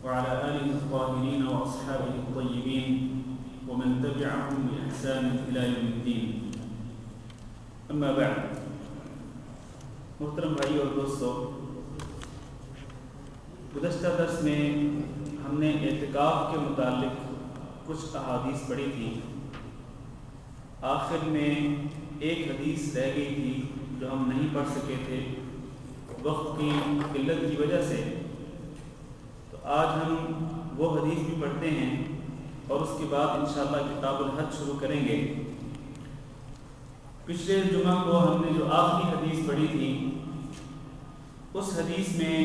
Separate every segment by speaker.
Speaker 1: وعلى آله الطاهرين وأصحابه الطيبين ومن تبعهم بإحسان إلى يوم الدين. أما بعد. محترم بھائی اور دوستو، گزشتہ درس میں ہم نے اعتکاف کے متعلق کچھ احادیث پڑھی تھی. آخر میں ایک حدیث رہ گئی تھی جو ہم نہیں پڑھ سکے تھے وقت کی قلت کی وجہ سے. تو آج ہم وہ حدیث بھی پڑھتے ہیں اور اس کے بعد انشاءاللہ کتاب الحج شروع کریں گے. پچھلے جمعہ کو ہم نے جو آخری حدیث پڑھی تھی اس حدیث میں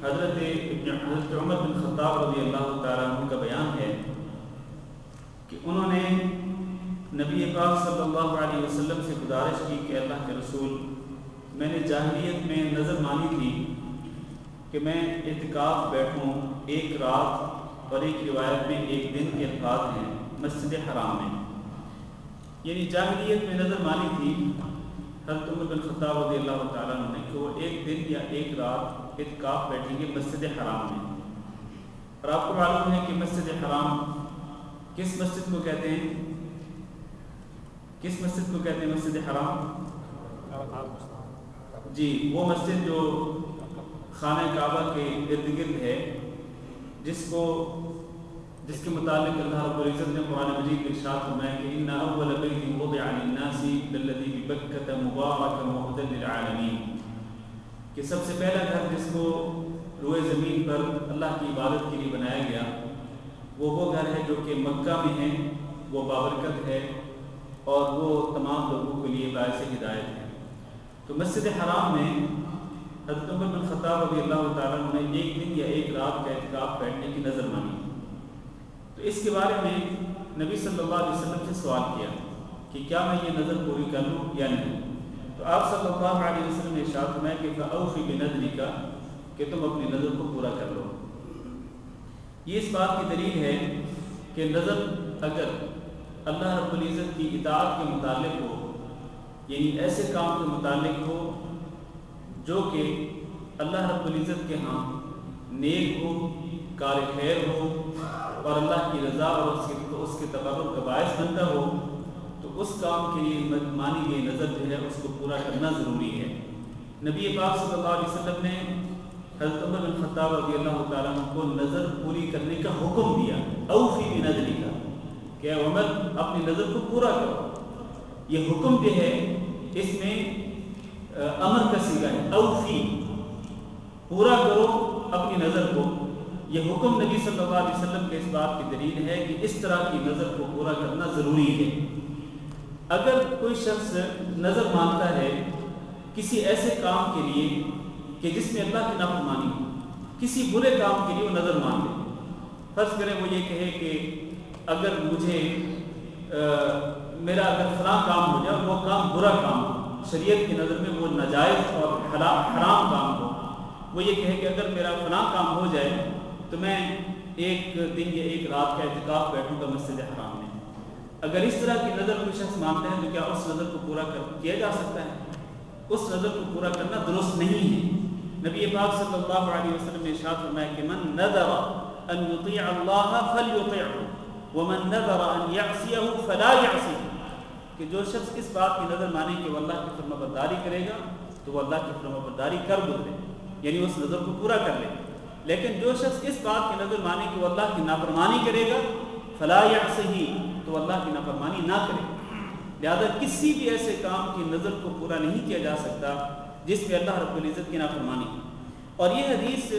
Speaker 1: حضرت عمر بن خطاب رضی اللہ تعالیٰ عنہ کا بیان ہے کہ انہوں نے نبی پاک صلی اللہ علیہ وسلم سے گزارش کی کہ اللہ کے رسول، میں نے جاہلیت میں نظر مانی تھی کہ میں اعتکاف بیٹھوں ایک رات، اور ایک روایت میں ایک دن کے الفاظ ہیں مسجد حرام میں. یعنی جاہلیت میں نظر مانی تھی حضرت عمر بن خطاب رضی اللہ تعالیٰ عنہ نے کہ وہ ایک دن یا ایک رات اعتکاف بیٹھیں گے مسجد حرام میں. اور آپ کو معلوم ہے کہ مسجد حرام کس مسجد کو کہتے ہیں؟ کس مسجد کو کہتے ہیں مسجد حرام؟ جی، وہ مسجد جو خانہ کعبہ کے ارد گرد ہے، جس کے متعلق اللہ رب العزت نے قرآن مجید میں ارشاد فرمایا کہ ان اول بیت وضع للناس للذی ببکۃ مبارکا وہدی للعالمین، کہ سب سے پہلا گھر جس کو روئے زمین پر اللہ کی عبادت کے لیے بنایا گیا وہ گھر ہے جو کہ مکہ میں ہے، وہ بابرکت ہے اور وہ تمام لوگوں کے لیے باعث ہدایت ہے. تو مسجد حرام میں حضرت عمر بن خطاب رضی اللہ تعالیٰ عنہ نے ایک دن یا ایک رات کا اعتکاف بیٹھنے کی نظر مانی. تو اس کے بارے میں نبی صلی اللہ علیہ وسلم سے سوال کیا کہ کیا میں یہ نظر پوری کر لوں یا نہیں. تو آپ صلی اللہ علیہ وسلم نے ارشاد فرمایا کہ فَأَوْفِ بِنَذْرِكَ، کہ تم اپنی نظر کو پورا کر لو. یہ اس بات کی دلیل ہے کہ نظر اگر اللہ رب العزت کی اطاعت کے متعلق ہو، یعنی ایسے کام کے متعلق ہو جو کہ اللہ رب العزت کے ہاں نیک ہو، کار خیر ہو اور اللہ کی رضا اور اس کے تقرب کا باعث بنتا ہو، تو اس کام کے لیے مانی گئی نظر جو ہے اس کو پورا کرنا ضروری ہے. نبی پاک صلی اللہ علیہ وسلم نے حضرت عمر بن خطاب رضی اللہ تعالیٰ عنہ کو نظر پوری کرنے کا حکم دیا، اوفی بنذرک، کہ عمر اپنی نظر کو پورا کرو. یہ حکم جو ہے اس میں امر کا صیغہ ہے، اوفی، پورا کرو اپنی نظر کو. یہ حکم نبی صلی اللہ علیہ وسلم کے اس بات کی دلیل ہے کہ اس طرح کی نظر کو پورا کرنا ضروری ہے. اگر کوئی شخص نظر مانتا ہے کسی ایسے کام کے لیے کہ جس میں اللہ کی نافرمانی ہو، کسی برے کام کے لیے وہ نظر مان لے. فرض کریں وہ یہ کہے کہ اگر مجھے میرا اگر فلاں کام ہو جائے اور وہ کام برا کام ہو، شریعت کی نظر میں وہ ناجائز اور حرام کام ہو، وہ یہ کہے کہ اگر میرا فلاں کام ہو جائے تو میں ایک دن یا ایک رات کا اعتکاف بیٹھوں گا مسجد حرام میں. اگر اس طرح کی نظر کوئی شخص مانتے ہیں تو کیا اس نظر کو پورا کیا جا سکتا ہے؟ اس نظر کو پورا کرنا درست نہیں ہے. نبی پاک صلی اللہ علیہ وسلم نے ارشاد فرمایا کہ من نذر ان یطیع اللہ فلیطعه ومن نذر ان یعصیہ فلا یعصیہ، کہ جو شخص اس بات کی نظر مانے کہ وہ اللہ کی فرمانبرداری کرے گا تو وہ اللہ کی فرمانبرداری کر گزرے، یعنی اس نظر کو پورا کر لے. لیکن جو شخص اس بات کی نظر مانے کہ وہ اللہ کی نافرمانی کرے گا فلا یعصیہ، تو اللہ کی نافرمانی نہ کرے. لہذا کسی بھی ایسے کام کی نظر کو پورا نہیں کیا جا سکتا جس میں اللہ رب العزت کی نافرمانی ہے. اور یہ حدیث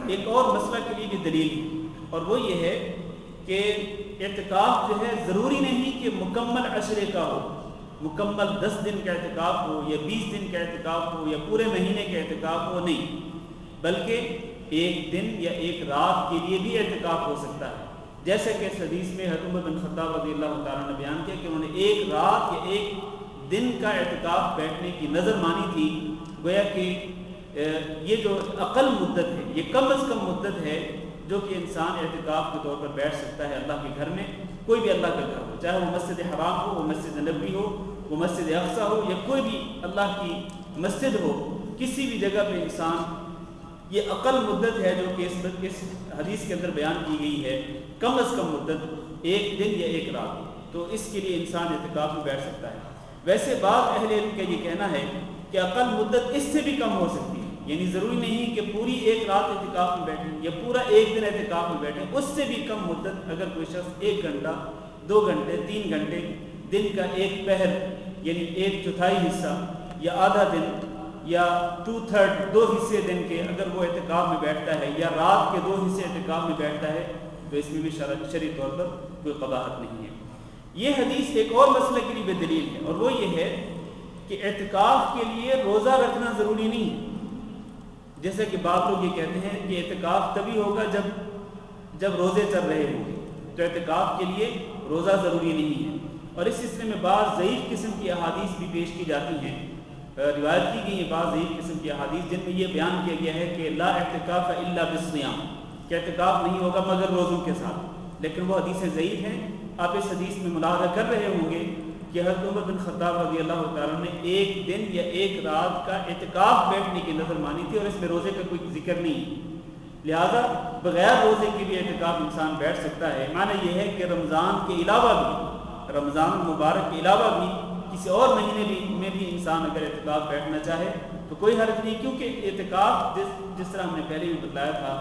Speaker 1: ایک اور مسئلہ کے لیے بھی دلیل ہے، اور وہ یہ ہے کہ اعتکاف جو ہے ضروری نہیں کہ مکمل عشرے کا ہو، مکمل 10 دن کا اعتکاف ہو یا 20 دن کا اعتکاف ہو یا پورے مہینے کا اعتکاف ہو، نہیں، بلکہ ایک دن یا ایک رات کے لیے بھی اعتکاف ہو سکتا ہے. جیسے کہ اس حدیث میں حضرت عمر بن خطاب رضی اللہ تعالیٰ نے بیان کیا کہ انہوں نے ایک رات یا ایک دن کا اعتکاف بیٹھنے کی نظر مانی تھی. گویا کہ یہ جو اقل مدت ہے، یہ کم از کم مدت ہے جو کہ انسان اعتکاف کے طور پر بیٹھ سکتا ہے اللہ کے گھر میں، کوئی بھی اللہ کا گھر ہو، چاہے وہ مسجد حرام ہو، وہ مسجد نبوی ہو، وہ مسجد اقصی ہو، یا کوئی بھی اللہ کی مسجد ہو. کسی بھی جگہ پہ انسان یہ اقل مدت ہے جو کہ اس حدیث کے اندر بیان کی گئی ہے، کم از کم مدت 1 دن یا 1 رات، تو اس کے لیے انسان اعتکاف میں بیٹھ سکتا ہے۔ ویسے بعض اہل علم کا یہ کہنا ہے کہ اقل مدت اس سے بھی کم ہو سکتی ہے، یعنی ضروری نہیں کہ پوری 1 رات اعتکاف میں بیٹھیں یا پورا 1 دن اعتکاف میں بیٹھیں، اس سے بھی کم مدت اگر کوئی شخص 1 گھنٹہ 2 گھنٹے 3 گھنٹے دن کا 1 پہر یعنی 1/4 حصہ یا آدھا دن یا 2/3 2 حصے دن کے اگر وہ اعتکاف میں بیٹھتا ہے یا رات کے 2 حصے اعتکاف میں بیٹھتا ہے تو اس میں بھی شرعی طور پر کوئی قباحت نہیں ہے۔ یہ حدیث ایک اور مسئلے کے لیے بھی دلیل ہے، اور وہ یہ ہے کہ اعتکاف کے لیے روزہ رکھنا ضروری نہیں ہے۔ جیسے کہ بعض لوگ یہ کہتے ہیں کہ اعتکاف تبھی ہوگا جب روزے چل رہے ہوں گے، تو اعتکاف کے لیے روزہ ضروری نہیں ہے۔ اور اس سلسلے میں بعض ضعیف قسم کی احادیث بھی پیش کی جاتی ہیں، روایت کی گئی ہیں بعض ضعیف قسم کی احادیث جن میں یہ بیان کیا گیا ہے کہ لا اعتکاف الا بالصیام، کہ اعتکاف نہیں ہوگا مگر روزوں کے ساتھ، لیکن وہ حدیثیں ضعیف ہیں۔ آپ اس حدیث میں ملاحظہ کر رہے ہوں گے کہ حضرت عمر بن خطاب رضی اللہ تعالیٰ نے 1 دن یا 1 رات کا اعتکاف بیٹھنے کی نظر مانی تھی، اور اس میں روزے کا کوئی ذکر نہیں، لہذا بغیر روزے کے بھی اعتکاف انسان بیٹھ سکتا ہے۔ معنی یہ ہے کہ رمضان کے علاوہ بھی، رمضان المبارک کے علاوہ بھی کسی اور مہینے میں بھی انسان اگر اعتکاف بیٹھنا چاہے تو کوئی حرج نہیں، کیونکہ اعتکاف جس طرح ہم نے پہلے بھی بتلایا تھا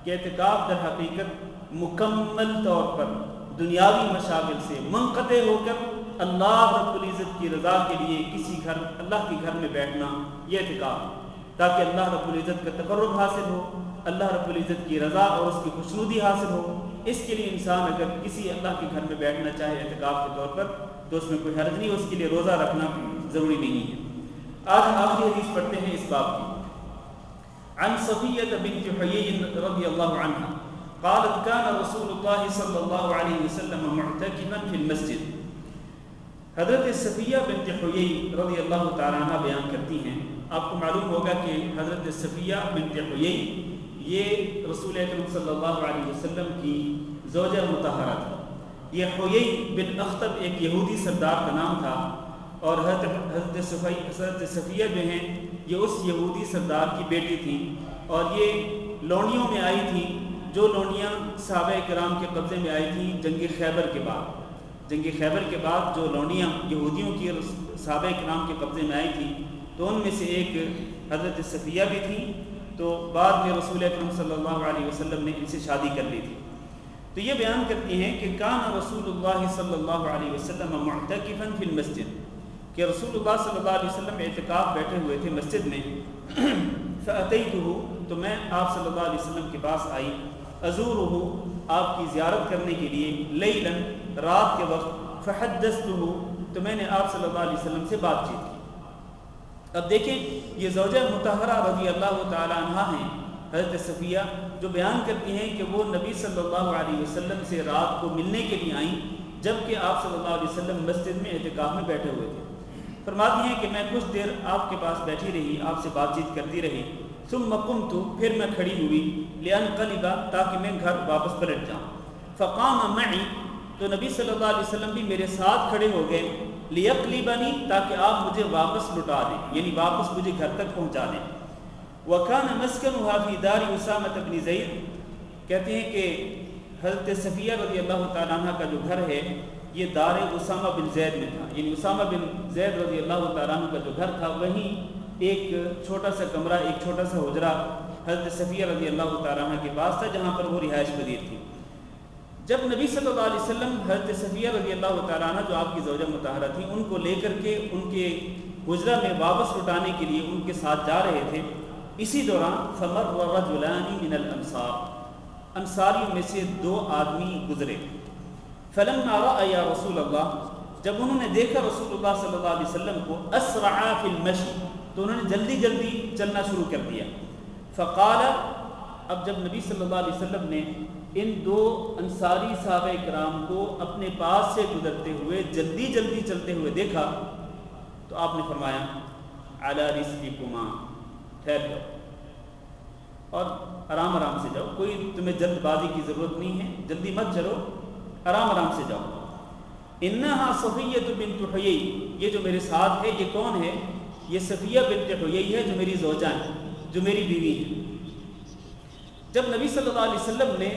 Speaker 1: کہ اعتکاف در حقیقت مکمل طور پر دنیاوی مشاغل سے منقطع ہو کر اللہ رب العزت کی رضا کے لیے کسی اللہ کے گھر میں بیٹھنا، یہ اعتکاف ہے، تاکہ اللہ رب العزت کا تقرب حاصل ہو، اللہ رب العزت کی رضا اور اس کی خوشنودی حاصل ہو۔ اس کے لیے انسان اگر کسی اللہ کے گھر میں بیٹھنا چاہے اعتکاف کے طور پر تو اس میں کوئی حرج نہیں، اس کے لیے روزہ رکھنا ضروری نہیں ہے۔ آج آخری حدیث پڑھتے ہیں اس باب کی۔ عن صفیہ بنت حیی رضی اللہ عنہا قالت كان رسول اللہ صلی اللہ علیہ وسلم معتکفا فی المسجد۔ حضرت صفیہ بنت حیی رضی اللہ تعالیٰ عنہ بیان کرتی ہیں، آپ کو معلوم ہوگا کہ حضرت صفیہ بنت حیی یہ رسول اکرم صلی اللہ علیہ وسلم کی زوجہ مطہرہ تھی۔ یہ حیی بن اخطب ایک یہودی سردار کا نام تھا، اور حضرت صفیہ جو ہیں یہ اس یہودی سردار کی بیٹی تھی، اور یہ لونیوں میں آئی تھی، جو لونیاں صحابہ کرام کے قبضے میں آئی تھیں جنگ خیبر کے بعد جو لونیاں یہودیوں کی صحابہ کرام کے قبضے میں آئی تھیں، تو ان میں سے ایک حضرت صفیہ بھی تھیں، تو بعد میں رسول اکرم صلی اللہ علیہ وسلم نے ان سے شادی کر لی تھی۔ تو یہ بیان کرتی ہیں کہ کان رسول اللہ صلی اللہ علیہ وسلم معتکفا فی المسجد، کہ رسول اللہ صلی اللہ علیہ وسلم اعتکاف بیٹھے ہوئے تھے مسجد میں، فأتیتہ، تو میں آپ صلی اللہ علیہ وسلم کے پاس آئی، ازورہ، آپ کی زیارت کرنے کے لیے، لیلاً، رات کے وقت، فحدثتہ، تو میں نے آپ صلی اللہ علیہ وسلم سے بات چیت کی۔ اب دیکھیں یہ زوجہ مطہرہ رضی اللہ تعالی عنہ ہیں حضرت صفیہ، جو بیان کرتی ہیں کہ وہ نبی صلی اللہ علیہ وسلم سے رات کو ملنے کے لیے آئیں، جبکہ آپ صلی اللہ علیہ وسلم مسجد میں اعتکاف میں بیٹھے ہوئے تھے۔ فرماتی ہیں کہ میں کچھ دیر آپ کے پاس بیٹھی رہی، آپ سے بات چیت کرتی رہی، ثم قمت، پھر میں کھڑی ہوئی، لأنقلب، تاکہ میں گھر واپس پلٹ جاؤں، فقام معی، تو نبی صلی اللہ علیہ وسلم بھی میرے ساتھ کھڑے ہو گئے، لیقلبنی، تاکہ آپ مجھے واپس لٹا دیں، یعنی واپس مجھے گھر تک پہنچا دیں۔ وکان مسکنها فی دار اسامہ بن زید، کہتے ہیں کہ حضرت صفیہ رضی اللہ تعالیٰ عنہ کا جو گھر ہے یہ دار اسامہ بن زید میں تھا، یعنی اسامہ بن زید رضی اللہ تعالیٰ عنہ کا جو گھر تھا وہیں ایک چھوٹا سا کمرہ، ایک چھوٹا سا حجرہ حضرت صفیہ رضی اللہ تعالیٰ عنہ کے پاس تھا، جہاں پر وہ رہائش پذیر تھی۔ جب نبی صلی اللہ علیہ وسلم حضرت صفیہ رضی اللہ تعالیٰ عنہ جو آپ کی زوجہ مطہرہ تھی ان کو لے کر کے ان کے حجرہ میں واپس لٹانے کے لیے ان کے ساتھ جا رہے تھے، اسی دوران فمر رجلان من الانصار، انصاریوں میں سے 2 آدمی گزرے، فلما رأى یا رسول اللہ، جب انہوں نے دیکھا رسول اللہ صلی اللہ علیہ وسلم کو، اسرعا فی المشی، تو انہوں نے جلدی جلدی چلنا شروع کر دیا، فقال، اب جب نبی صلی اللہ علیہ وسلم نے ان 2 انصاری صحابہ کرام کو اپنے پاس سے گزرتے ہوئے جلدی جلدی چلتے ہوئے دیکھا تو آپ نے فرمایا علی رسلکما، ٹھہر جاؤ اور آرام آرام سے جاؤ، کوئی تمہیں جلد بازی کی ضرورت نہیں ہے، جلدی مت چلو، آرام آرام سے جاؤ۔ انہا صفیہ بنت حیی، یہ جو میرے ساتھ ہے یہ کون ہے؟ یہ صفیہ بنت حیی ہے جو میری زوجہ ہے، جو میری بیوی ہے۔ جب نبی صلی اللہ علیہ وسلم نے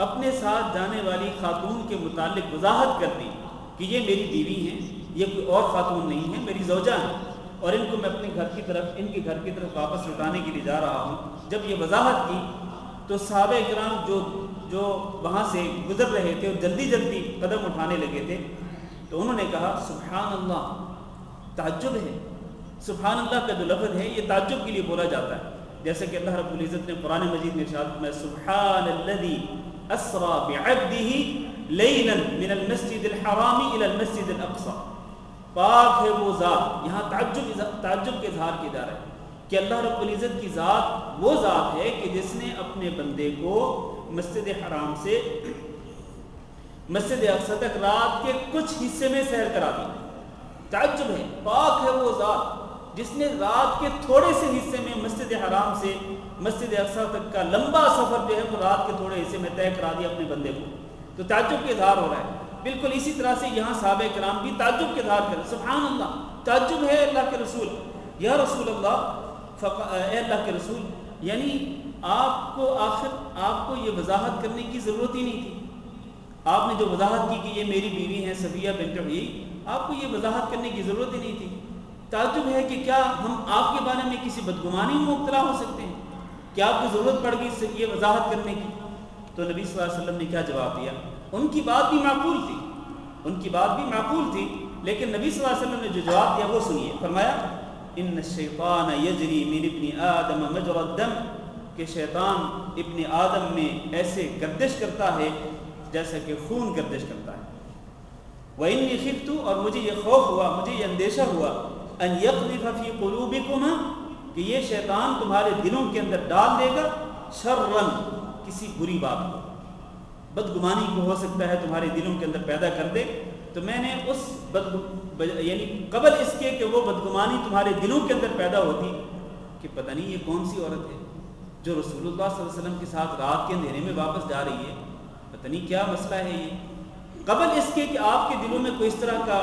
Speaker 1: اپنے ساتھ جانے والی خاتون کے متعلق وضاحت کر دی کہ یہ میری بیوی ہیں، یہ کوئی اور خاتون نہیں ہے، میری زوجہ ہیں، اور ان کو میں اپنے گھر کی طرف، ان کے گھر کی طرف واپس لوٹانے کے لیے جا رہا ہوں، جب یہ وضاحت کی تو صحابہ کرام جو وہاں سے گزر رہے تھے اور جلدی جلدی قدم اٹھانے لگے تھے، تو انہوں نے کہا سبحان اللہ، تعجب ہے، سبحان اللہ کا جو لفظ ہے یہ تعجب کے لیے بولا جاتا ہے، جیسے کہ اللہ رب العزت نے قرآن مجید میں ارشاد فرمایا سبحان الذی اسری بعبدہ لیلا من المسجد الحرام الى المسجد الاقصی، پاک ہے وہ ذات، یہاں تعجب کے اظہار کیا جا رہا ہے کہ اللہ رب العزت کی ذات وہ ذات ہے کہ جس نے اپنے بندے کو مسجد حرام سے مسجد اقصی تک رات کے کچھ حصے میں سیر کرا دی۔ تعجب ہے، پاک ہے وہ ذات جس نے رات کے تھوڑے سے حصے میں مسجد حرام سے مسجد اقصی تک کا لمبا سفر جو ہے وہ رات کے تھوڑے حصے میں طے کرا دیا اپنے بندے کو، تو تعجب کا اظہار ہو رہا ہے۔ بالکل اسی طرح سے یہاں صحابہ کرام بھی تعجب کے اظہار کریں، سبحان اللہ، تعجب ہے اللہ کے رسول، یا رسول اللہ، اے اللہ کے رسول، یعنی آپ کو یہ وضاحت کرنے کی ضرورت ہی نہیں تھی، آپ نے جو وضاحت کی کہ یہ میری بیوی ہیں صفیہ بنت حیی، آپ کو یہ وضاحت کرنے کی ضرورت ہی نہیں تھی۔ تعجب ہے کہ کیا ہم آپ کے بارے میں کسی بدگمانی میں مبتلا ہو سکتے ہیں؟ کیا آپ کو ضرورت پڑ گئی یہ وضاحت کرنے کی؟ تو نبی صلی اللہ علیہ وسلم نے کیا جواب دیا؟ ان کی بات بھی معقول تھی، لیکن نبی صلی اللہ علیہ وسلم نے جو جواب دیا وہ سنیے، فرمایا ان الشیطان یجری من ابن آدم مجرى الدم، کہ شیطان ابن آدم میں ایسے گردش کرتا ہے جیسا کہ خون گردش کرتا ہے۔ وَإِنِّي خِفْتُ، اور مجھے یہ خوف ہوا، مجھے یہ اندیشہ ہوا، ان یقذف فی قلوبکما، کہ یہ شیطان تمہارے دلوں کے اندر ڈال دے گا شرًا، کسی بری بات کو، بدگمانی کو ہو سکتا ہے تمہارے دلوں کے اندر پیدا کر دے۔ تو میں نے یعنی قبل اس کے کہ وہ بدگمانی تمہارے دلوں کے اندر پیدا ہوتی کہ پتہ نہیں یہ کون سی عورت ہے جو رسول اللہ صلی اللہ علیہ وسلم کے ساتھ رات کے اندھیرے میں واپس جا رہی ہے، پتہ نہیں کیا مسئلہ ہے یہ، قبل اس کے کہ آپ کے دلوں میں کوئی اس طرح کا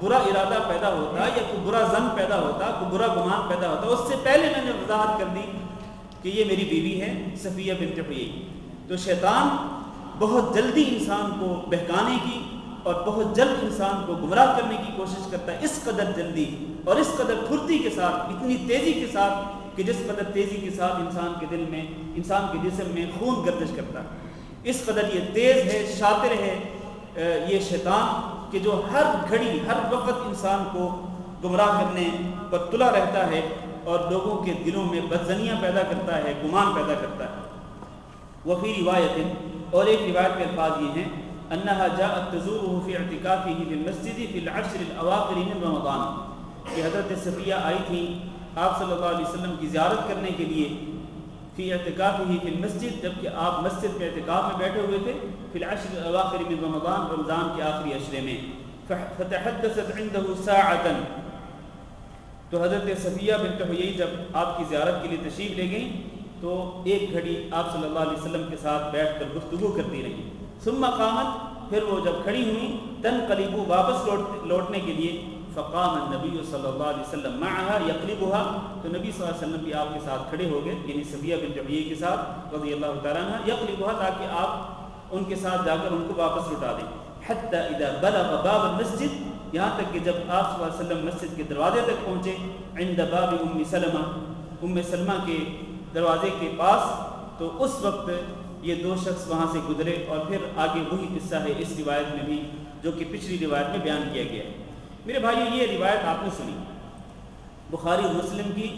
Speaker 1: برا ارادہ پیدا ہوتا یا کوئی برا ظن پیدا ہوتا، کوئی برا گمان پیدا ہوتا، اس سے پہلے میں نے وضاحت کر دی کہ یہ میری بیوی ہے صفیہ بنت حیی۔ تو شیطان بہت جلدی انسان کو بہکانے کی اور بہت جلد انسان کو گمراہ کرنے کی کوشش کرتا ہے، اس قدر جلدی اور اس قدر پھرتی کے ساتھ، اتنی تیزی کے ساتھ کہ جس قدر تیزی کے ساتھ انسان کے دل میں، انسان کے جسم میں خون گردش کرتا ہے، اس قدر یہ تیز ہے، شاطر ہے یہ شیطان کہ جو ہر گھڑی ہر وقت انسان کو گمراہ کرنے پر تلا رہتا ہے اور لوگوں کے دلوں میں بدظنیاں پیدا کرتا ہے، گمان پیدا کرتا ہے۔ وفی روایت، اور ایک روایت کے الفاظ یہ ہیں، انہا جاءت تزورہ فی اعتکافہ فی المسجد فی العشر الاواخر من رمضان، کہ حضرت صفیہ آئی تھیں آپ صلی اللہ علیہ وسلم کی زیارت کرنے کے لیے، فی اعتکافہ فی المسجد، جبکہ آپ مسجد میں اعتکاف میں بیٹھے ہوئے تھے، فی العشر الاواخر من رمضان، رمضان کے آخری عشرے میں، فتحدثت عنده ساعتا، تو حضرت صفیہ بنت حیی جب آپ کی زیارت کے لیے تشریف لے گئیں تو ایک گھڑی آپ صلی اللہ علیہ وسلم کے ساتھ بیٹھ کر گفتگو کرتی رہی، ثم قامت، پھر وہ جب کھڑی ہوئی، تنقلب، واپس لوٹنے کے لیے، فقام النبی صلی اللہ علیہ وسلم معها یقلبها، تو نبی صلی اللہ علیہ وسلم بھی آپ کے ساتھ کھڑے ہو گئے، یعنی صفیہ بنت حیی کے ساتھ رضی اللہ تعالیٰ عنہ، یقلبها، تاکہ آپ ان کے ساتھ جا کر ان کو واپس لوٹا دیں، حتی اذا بلغ باب المسجد، یہاں تک کہ جب آپ صلی اللہ علیہ وسلم مسجد کے دروازے تک پہنچے، عند باب ام سلمہ، ام سلمہ کے دروازے کے پاس، تو اس وقت یہ دو شخص وہاں سے گزرے، اور پھر آگے وہی قصہ ہے اس روایت میں بھی جو کہ پچھلی روایت میں بیان کیا گیا ہے۔ میرے بھائیو، یہ روایت آپ نے سنی، بخاری اور مسلم کی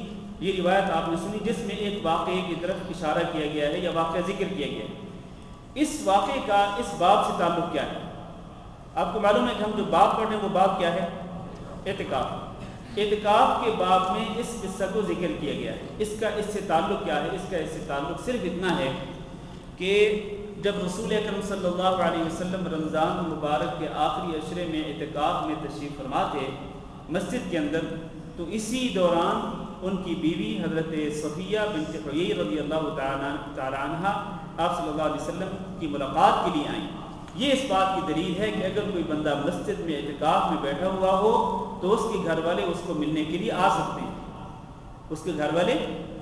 Speaker 1: یہ روایت آپ نے سنی، جس میں ایک واقعے کی طرف اشارہ کیا گیا ہے یا واقعہ ذکر کیا گیا ہے۔ اس واقعے کا اس باب سے تعلق کیا ہے؟ آپ کو معلوم ہے کہ ہم جو باب پڑھ رہے ہیں وہ باب کیا ہے؟ اعتکاف۔ اعتکاف کے باب میں اس قصہ کو ذکر کیا گیا ہے۔ اس کا اس سے تعلق کیا ہے؟ اس کا اس سے تعلق صرف اتنا ہے کہ جب رسول اکرم صلی اللہ علیہ وسلم رمضان المبارک کے آخری عشرے میں اعتکاف میں تشریف فرما تھے مسجد کے اندر، تو اسی دوران ان کی بیوی حضرت صفیہ بنت حیی رضی اللہ تعالی عنہ آپ صلی اللہ علیہ وسلم کی ملاقات کے لیے آئیں۔ یہ اس بات کی دلیل ہے کہ اگر کوئی بندہ مسجد میں اعتکاف میں بیٹھا ہوا ہو تو اس کے گھر والے اس کو ملنے کے لیے آ سکتے ہیں، اس کے گھر والے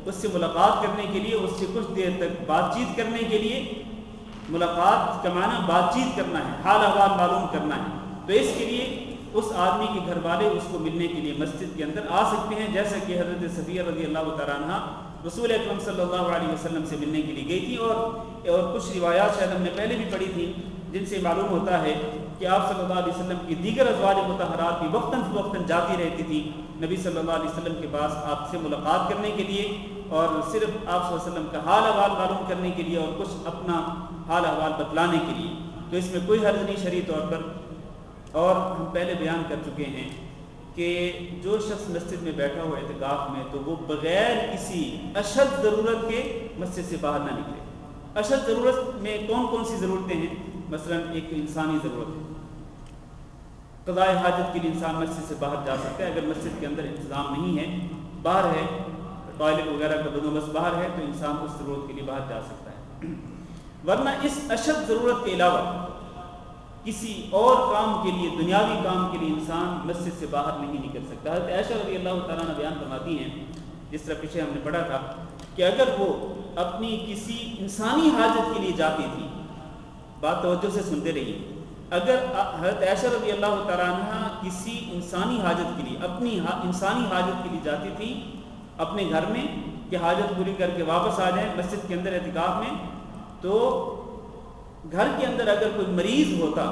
Speaker 1: اس سے ملاقات کرنے کے لیے، اس سے کچھ دیر تک بات چیت کرنے کے لیے، ملاقات کا معنی بات چیت کرنا ہے، حال احوال معلوم کرنا ہے، تو اس کے لیے اس آدمی کے گھر والے اس کو ملنے کے لیے مسجد کے اندر آ سکتے ہیں، جیسا کہ حضرت صفیہ رضی اللہ تعالیٰ عنہ رسول اکرم صلی اللہ علیہ وسلم سے ملنے کے لیے گئی تھی، اور کچھ روایات شاید ہم نے پہلے بھی پڑھی تھیں جن سے معلوم ہوتا ہے کہ آپ صلی اللہ علیہ وسلم کی دیگر ازواج مطہرات بھی وقتاً فوقتاً جاتی رہتی تھی نبی صلی اللہ علیہ وسلم کے پاس آپ سے ملاقات کرنے کے لیے، اور صرف آپ صلی اللہ علیہ وسلم کا حال احوال معلوم کرنے کے لیے اور کچھ اپنا حال احوال بتلانے کے لیے، تو اس میں کوئی حرج نہیں شرعی طور پر۔ اور ہم پہلے بیان کر چکے ہیں کہ جو شخص مسجد میں بیٹھا ہوا اعتکاف میں، تو وہ بغیر کسی اشد ضرورت کے مسجد سے باہر نہ نکلے۔ اشد ضرورت میں کون کون سی ضرورتیں ہیں؟ مثلا ایک انسانی ضرورت ہے، قضاء حاجت کے لیے انسان مسجد سے باہر جا سکتا ہے، اگر مسجد کے اندر انتظام نہیں ہے، باہر ہے، ٹوائلٹ وغیرہ کا بندوبست باہر ہے، تو انسان اس ضرورت کے لیے باہر جا سکتا ہے، ورنہ اس اشد ضرورت کے علاوہ کسی اور کام کے لیے، دنیاوی کام کے لیے انسان مسجد سے باہر نہیں نکل سکتا۔ حضرت عائشہ رضی اللہ تعالیٰ عنہ بیان فرماتی ہیں، جس طرح پیچھے ہم نے پڑھا تھا، کہ اگر وہ اپنی کسی انسانی حاجت کے لیے جاتی تھی، بات توجہ سے سنتے رہیے، اگر حضرت عائشہ رضی اللہ تعالیٰ عنہ کسی انسانی حاجت کے لیے، اپنی انسانی حاجت کے لیے جاتی تھی اپنے گھر میں کہ حاجت پوری کر کے واپس آ جائیں مسجد کے اندر اعتکاف میں، تو گھر کے اندر اگر کوئی مریض ہوتا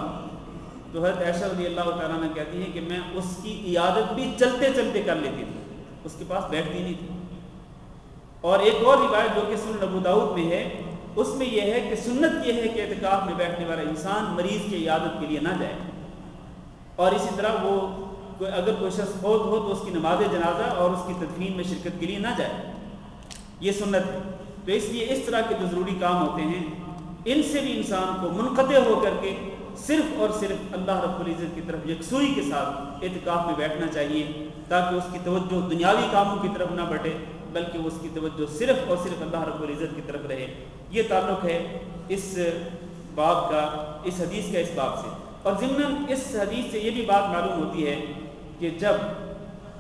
Speaker 1: تو حضرت عائشہ رضی اللہ تعالیٰ عنہ کہتی ہیں کہ میں اس کی عیادت بھی چلتے چلتے کر لیتی تھی، اس کے پاس بیٹھتی نہیں تھی۔ اور ایک اور روایت جو کہ سنن ابو داؤد میں ہے، اس میں یہ ہے کہ سنت یہ ہے کہ اعتکاف میں بیٹھنے والا انسان مریض کی عیادت کے لیے نہ جائے، اور اسی طرح وہ اگر کوئی شخص فوت ہو تو اس کی نماز جنازہ اور اس کی تدفین میں شرکت کے لیے نہ جائے، یہ سنت ہے۔ تو اس لیے اس طرح کے جو ضروری کام ہوتے ہیں، ان سے بھی انسان کو منقطع ہو کر کے صرف اور صرف اللہ رب العزت کی طرف یکسوئی کے ساتھ اعتکاف میں بیٹھنا چاہیے، تاکہ اس کی توجہ دنیاوی کاموں کی طرف نہ بڑھے، بلکہ اس کی توجہ صرف اور صرف اللہ رب العزت کی طرف رہے۔ یہ تعلق ہے اس باب کا، اس حدیث کا اس باب سے۔ اور ضمناً اس حدیث سے یہ بھی بات معلوم ہوتی ہے کہ جب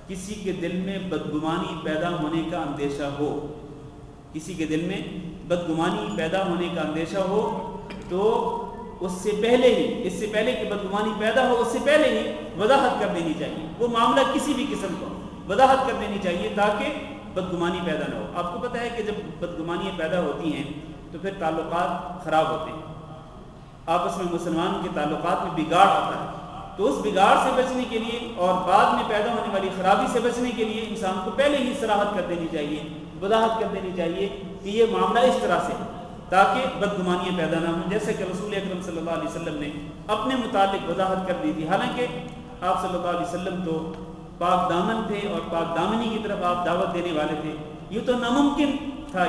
Speaker 1: کسی کے دل میں بدگمانی پیدا ہونے کا اندیشہ ہو، کسی کے دل میں بدگمانی پیدا ہونے کا اندیشہ ہو، تو اس سے پہلے ہی، اس سے پہلے کہ بدگمانی پیدا ہو، اس سے پہلے ہی وضاحت کر دینی چاہیے، وہ معاملہ کسی بھی قسم کا وضاحت کر دینی چاہیے تاکہ بدگمانی پیدا نہ ہو۔ آپ کو پتہ ہے کہ جب بدگمانیاں پیدا ہوتی ہیں تو پھر تعلقات خراب ہوتے ہیں، آپس میں مسلمان کے تعلقات میں بگاڑ آتا ہے، تو اس بگاڑ سے بچنے کے لیے اور بعد میں پیدا ہونے والی خرابی سے بچنے کے لیے انسان کو پہلے ہی صراحت کر دینی چاہیے، وضاحت کر دینی چاہیے کہ یہ معاملہ اس طرح سے، تاکہ بدگمانیاں پیدا نہ ہوں، جیسے کہ رسول اکرم صلی اللہ علیہ وسلم نے اپنے متعلق وضاحت کر دی تھی۔ حالانکہ آپ صلی اللہ علیہ وسلم تو پاک دامن تھے اور پاک دامنی کی طرف آپ دعوت دینے والے تھے، یہ تو ناممکن تھا،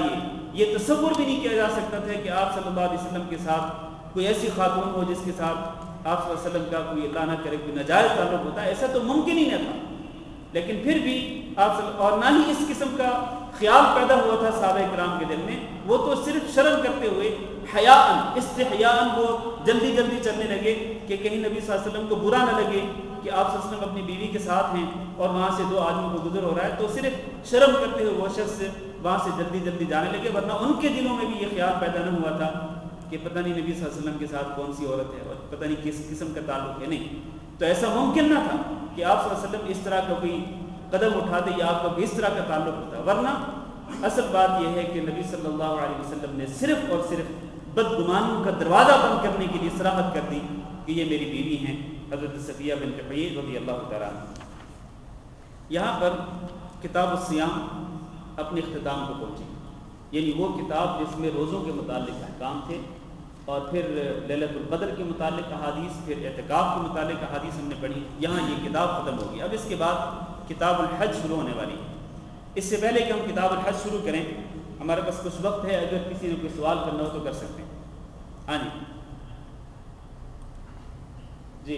Speaker 1: یہ تصور بھی نہیں کیا جا سکتا تھا کہ آپ صلی اللہ علیہ وسلم کے ساتھ کوئی ایسی خاتون ہو جس کے ساتھ آپ صلی اللہ علیہ وسلم کا کوئی اللہ نہ کرے کوئی ناجائز تعلق ہوتا ہے، ایسا تو ممکن ہی نہ تھا۔ لیکن پھر بھی آپ اور نہ ہی اس قسم کا خیال پیدا ہوا تھا صحابہ کرام کے دل میں، وہ تو صرف شرم کرتے ہوئے حیاءً استحیاءً وہ جلدی جلدی چلنے لگے کہ کہیں نبی صلی اللہ علیہ وسلم کو برا نہ لگے کہ آپ صلی اللہ علیہ وسلم اپنی بیوی کے ساتھ ہیں اور وہاں سے دو آدمی کو گزر ہو رہا ہے، تو صرف شرم کرتے ہوئے وہ شخص وہاں سے جلدی جلدی جانے لگے، ورنہ ان کے دلوں میں بھی یہ خیال پیدا نہ ہوا تھا کہ پتہ نہیں نبی صلی اللہ علیہ وسلم کے ساتھ کون سی عورت ہے اور پتہ نہیں کس قسم کا تعلق ہے۔ نہیں، تو ایسا ممکن نہ تھا کہ آپ صلی اللہ علیہ وسلم اس طرح کا کوئی قدم اٹھاتے یا آپ کا کوئی اس طرح کا تعلق ہوتا، ورنہ اصل بات یہ ہے کہ نبی صلی اللہ علیہ وسلم نے صرف اور صرف بدگمانیوں کا دروازہ بند کرنے کے لیے صراحت کر دی کہ یہ میری بیوی ہیں حضرت صفیہ بنت حیی رضی اللہ تعالیٰ عنہ۔ یہاں پر کتاب الصیام اپنے اختتام کو پہنچی، یعنی وہ کتاب جس میں روزوں کے متعلق احکام تھے، اور پھر لیلۃ القدر کے متعلق احادیث، پھر اعتکاف کے متعلق احادیث ہم نے پڑھی، یہاں یہ کتاب ختم ہوگی۔ اب اس کے بعد کتاب الحج شروع ہونے والی ہے۔ اس سے پہلے کہ ہم کتاب الحج شروع کریں، ہمارے پاس کچھ وقت ہے، اگر کسی نے کوئی سوال کرنا ہو تو کر سکتے ہیں۔ ہاں جی جی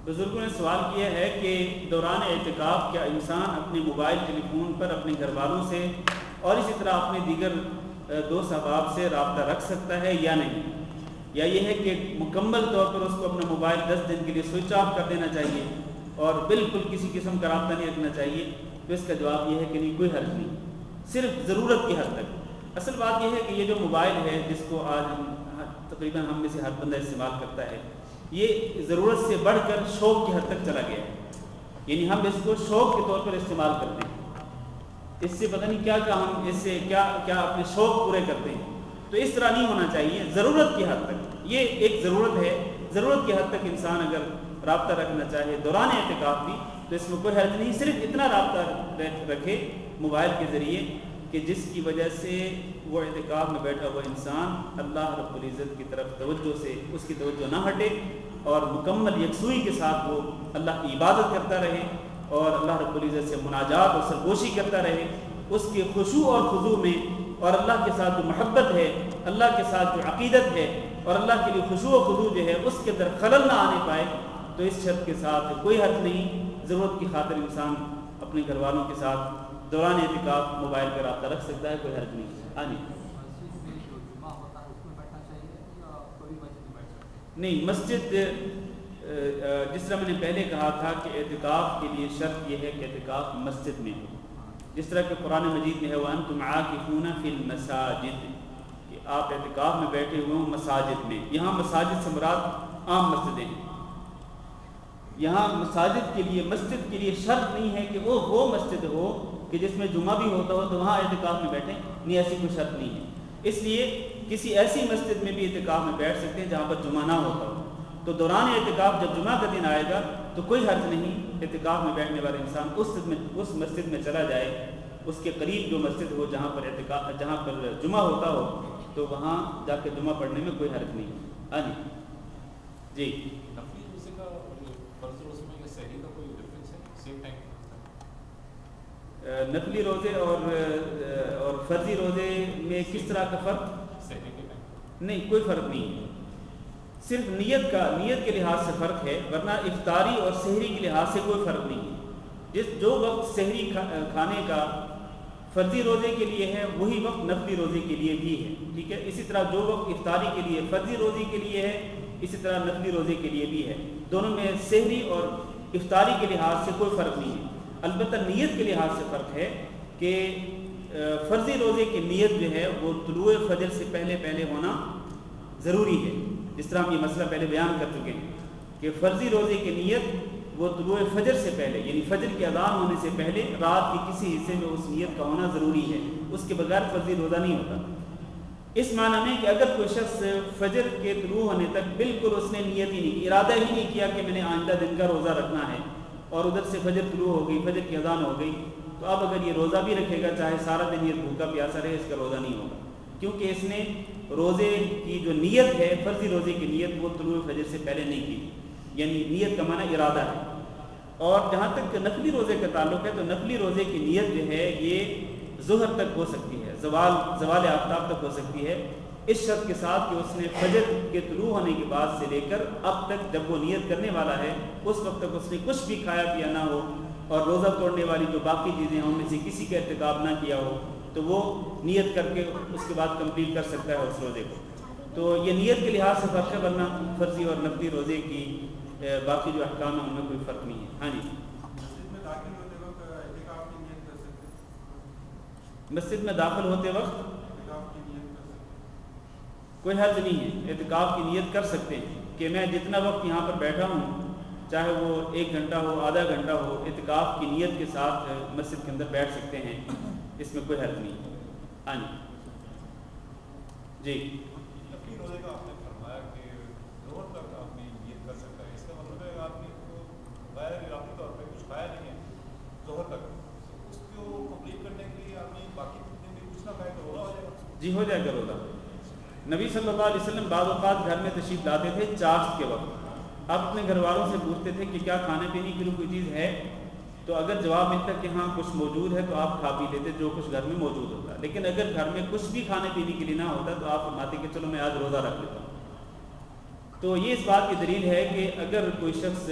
Speaker 1: بزرگوں نے سوال کیا ہے کہ دوران اعتکاف کیا انسان اپنے موبائل ٹیلی فون پر اپنے گھر والوں سے اور اسی طرح اپنے دیگر دوست احباب سے رابطہ رکھ سکتا ہے یا نہیں، یا یہ ہے کہ مکمل طور پر اس کو اپنا موبائل 10 دن کے لیے سوئچ آف کر دینا چاہیے اور بالکل کسی قسم کا رابطہ نہیں رکھنا چاہیے؟ تو اس کا جواب یہ ہے کہ نہیں، کوئی حرج نہیں، صرف ضرورت کی حد تک۔ اصل بات یہ ہے کہ یہ جو موبائل ہے جس کو آج تقریباً ہم میں سے ہر بندہ استعمال کرتا ہے، یہ ضرورت سے بڑھ کر شوق کی حد تک چلا گیا ہے، یعنی ہم اس کو شوق کے طور پر استعمال کرتے ہیں، اس سے پتہ نہیں کیا ہم اس سے کیا اپنے شوق پورے کرتے ہیں۔ تو اس طرح نہیں ہونا چاہیے، ضرورت کی حد تک، یہ ایک ضرورت ہے، ضرورت کی حد تک انسان اگر رابطہ رکھنا چاہے دوران اعتکاف بھی تو اس میں کوئی حرج نہیں، صرف اتنا رابطہ رکھے موبائل کے ذریعے کہ جس کی وجہ سے وہ اعتکاف میں بیٹھا ہوا انسان اللہ رب العزت کی طرف توجہ سے اس کی توجہ نہ ہٹے اور مکمل یکسوئی کے ساتھ وہ اللہ کی عبادت کرتا رہے اور اللہ رب العزت سے مناجات اور سرگوشی کرتا رہے، اس کے خشوع اور خضوع میں، اور اللہ کے ساتھ جو محبت ہے، اللہ کے ساتھ جو عقیدت ہے اور اللہ کے لیے خشوع و خضوع جو ہے اس کے اندر خلل نہ آنے پائے، تو اس شرط کے ساتھ کوئی حرج نہیں، ضرورت کی خاطر انسان اپنے گھر والوں کے ساتھ دوران اعتکاف موبائل پر رابطہ رکھ سکتا ہے، کوئی حرج نہیں۔ ہاں جی، نہیں، مسجد جس طرح میں نے پہلے کہا تھا کہ اعتکاف کے لیے شرط یہ ہے کہ اعتکاف مسجد میں ہو، جس طرح کہ قرآن مجید میں ہے وَأَنْتُمْ عَاكِفُونَ فِي الْمَسَاجِدِ، کہ آپ اعتکاف میں بیٹھے ہوئے ہوں مساجد میں۔ یہاں مساجد سے مراد عام مسجدیں ہیں، یہاں مساجد کے لیے، مسجد کے لیے شرط نہیں ہے کہ وہ مسجد ہو کہ جس میں جمعہ بھی ہوتا ہو تو وہاں اعتکاف میں بیٹھیں، نہیں، ایسی کوئی شرط نہیں ہے۔ اس لیے کسی ایسی مسجد میں بھی اعتکاف میں بیٹھ سکتے ہیں جہاں پر جمعہ نہ ہوتا ہو، تو دوران اعتکاف جب جمعہ کا دن آئے گا تو کوئی حرج نہیں، اعتکاف میں بیٹھنے والے انسان اس مسجد میں چلا جائے، اس کے قریب جو مسجد ہو جہاں پر جمعہ ہوتا ہو تو وہاں جا کے جمعہ پڑھنے میں کوئی حرج نہیں۔ ہاں جی، نفلی روزے اور فرضی روزے میں کس طرح کا فرق؟ نہیں، کوئی فرق نہیں ہے، صرف نیت کے لحاظ سے فرق ہے، ورنہ افطاری اور سحری کے لحاظ سے کوئی فرق نہیں ہے۔ جو وقت سحری کھانے کا فرضی روزے کے لیے ہے وہی وقت نفلی روزے کے لیے بھی ہے، ٹھیک ہے؟ اسی طرح جو وقت افطاری کے لیے فرضی روزے کے لیے ہے اسی طرح نفلی روزے کے لیے بھی ہے، دونوں میں سحری اور افطاری کے لحاظ سے کوئی فرق نہیں ہے۔ البتہ نیت کے لحاظ سے فرق ہے کہ فرضی روزے کی نیت جو ہے وہ طلوع فجر سے پہلے ہونا ضروری ہے، جس طرح ہم یہ مسئلہ پہلے بیان کر چکے ہیں کہ فرضی روزے کی نیت وہ طلوع فجر سے پہلے، یعنی فجر کی اذان ہونے سے پہلے رات کے کسی حصے میں اس نیت کا ہونا ضروری ہے، اس کے بغیر فرضی روزہ نہیں ہوتا۔ اس معنی میں کہ اگر کوئی شخص فجر کے طلوع ہونے تک بالکل اس نے نیت ہی نہیں کی، ارادہ ہی نہیں کیا کہ میں نے آئندہ دن کا روزہ رکھنا ہے، اور ادھر سے فجر طلوع ہو گئی، فجر کی اذان ہو گئی، تو اب اگر یہ روزہ بھی رکھے گا چاہے سارا دن یہ بھوکا پیاسا رہے، اس کا روزہ نہیں ہوگا، کیونکہ اس نے روزے کی جو نیت ہے، فرضی روزے کی نیت وہ طلوع فجر سے پہلے نہیں کی، یعنی نیت کا معنی ارادہ ہے۔ اور جہاں تک نفلی روزے کا تعلق ہے تو نفلی روزے کی نیت جو ہے یہ ظہر تک ہو سکتی ہے، زوال آفتاب تک ہو سکتی ہے، اس شرط کے ساتھ کہ اس نے فجر کے طلوع ہونے کے بعد سے لے کر اب تک جب وہ نیت کرنے والا ہے اس وقت تک اس نے کچھ بھی کھایا پیا نہ ہو، اور روزہ توڑنے والی جو باقی چیزیں ہیں ان میں سے کسی کا ارتکاب نہ کیا ہو، تو وہ نیت کر کے اس کے بعد کمپلیٹ کر سکتا ہے اس روزے کو۔ تو یہ نیت کے لحاظ سے فرق ہے، ورنہ فرضی اور نفلی روزے کی باقی جو احکام ہیں ان میں کوئی فرق نہیں ہے۔ ہاں جی، مسجد میں داخل ہوتے وقت کوئی حرج نہیں ہے، اعتکاف کی نیت کر سکتے ہیں کہ میں جتنا وقت یہاں پر بیٹھا ہوں، چاہے وہ 1 گھنٹہ ہو، آدھا گھنٹہ ہو، اعتکاف کی نیت کے ساتھ مسجد کے اندر بیٹھ سکتے ہیں، اس میں کوئی حرج نہیں ہے۔ ہاں جی،
Speaker 2: روزے کا آپ نے فرمایا کہ ظہر تک آپ نے نیت کر سکتا ہے، اس کا مطلب ہے آپ نے غیر ارادی طور پہ کچھ کھایا نہیں ہے ظہر تک، اس کو کمپلیٹ کرنے کے لیے آپ نے باقی دن بھی کچھ نہ کھائے تو روزہ ہو جائے گا؟
Speaker 1: جی، ہو جائے گا روزہ۔ نبی صلی اللہ علیہ وسلم بعض اوقات گھر میں تشریف لاتے تھے چاشت کے وقت، آپ اپنے گھر والوں سے پوچھتے تھے کہ کیا کھانے پینے کے لیے کوئی چیز ہے، تو اگر جواب ملتا کہ ہاں کچھ موجود ہے تو آپ کھا پی لیتے جو کچھ گھر میں موجود ہوتا، لیکن اگر گھر میں کچھ بھی کھانے پینے کے لیے نہ ہوتا تو آپ فرماتے کہ چلو میں آج روزہ رکھ لیتا ہوں۔ تو یہ اس بات کی دلیل ہے کہ اگر کوئی شخص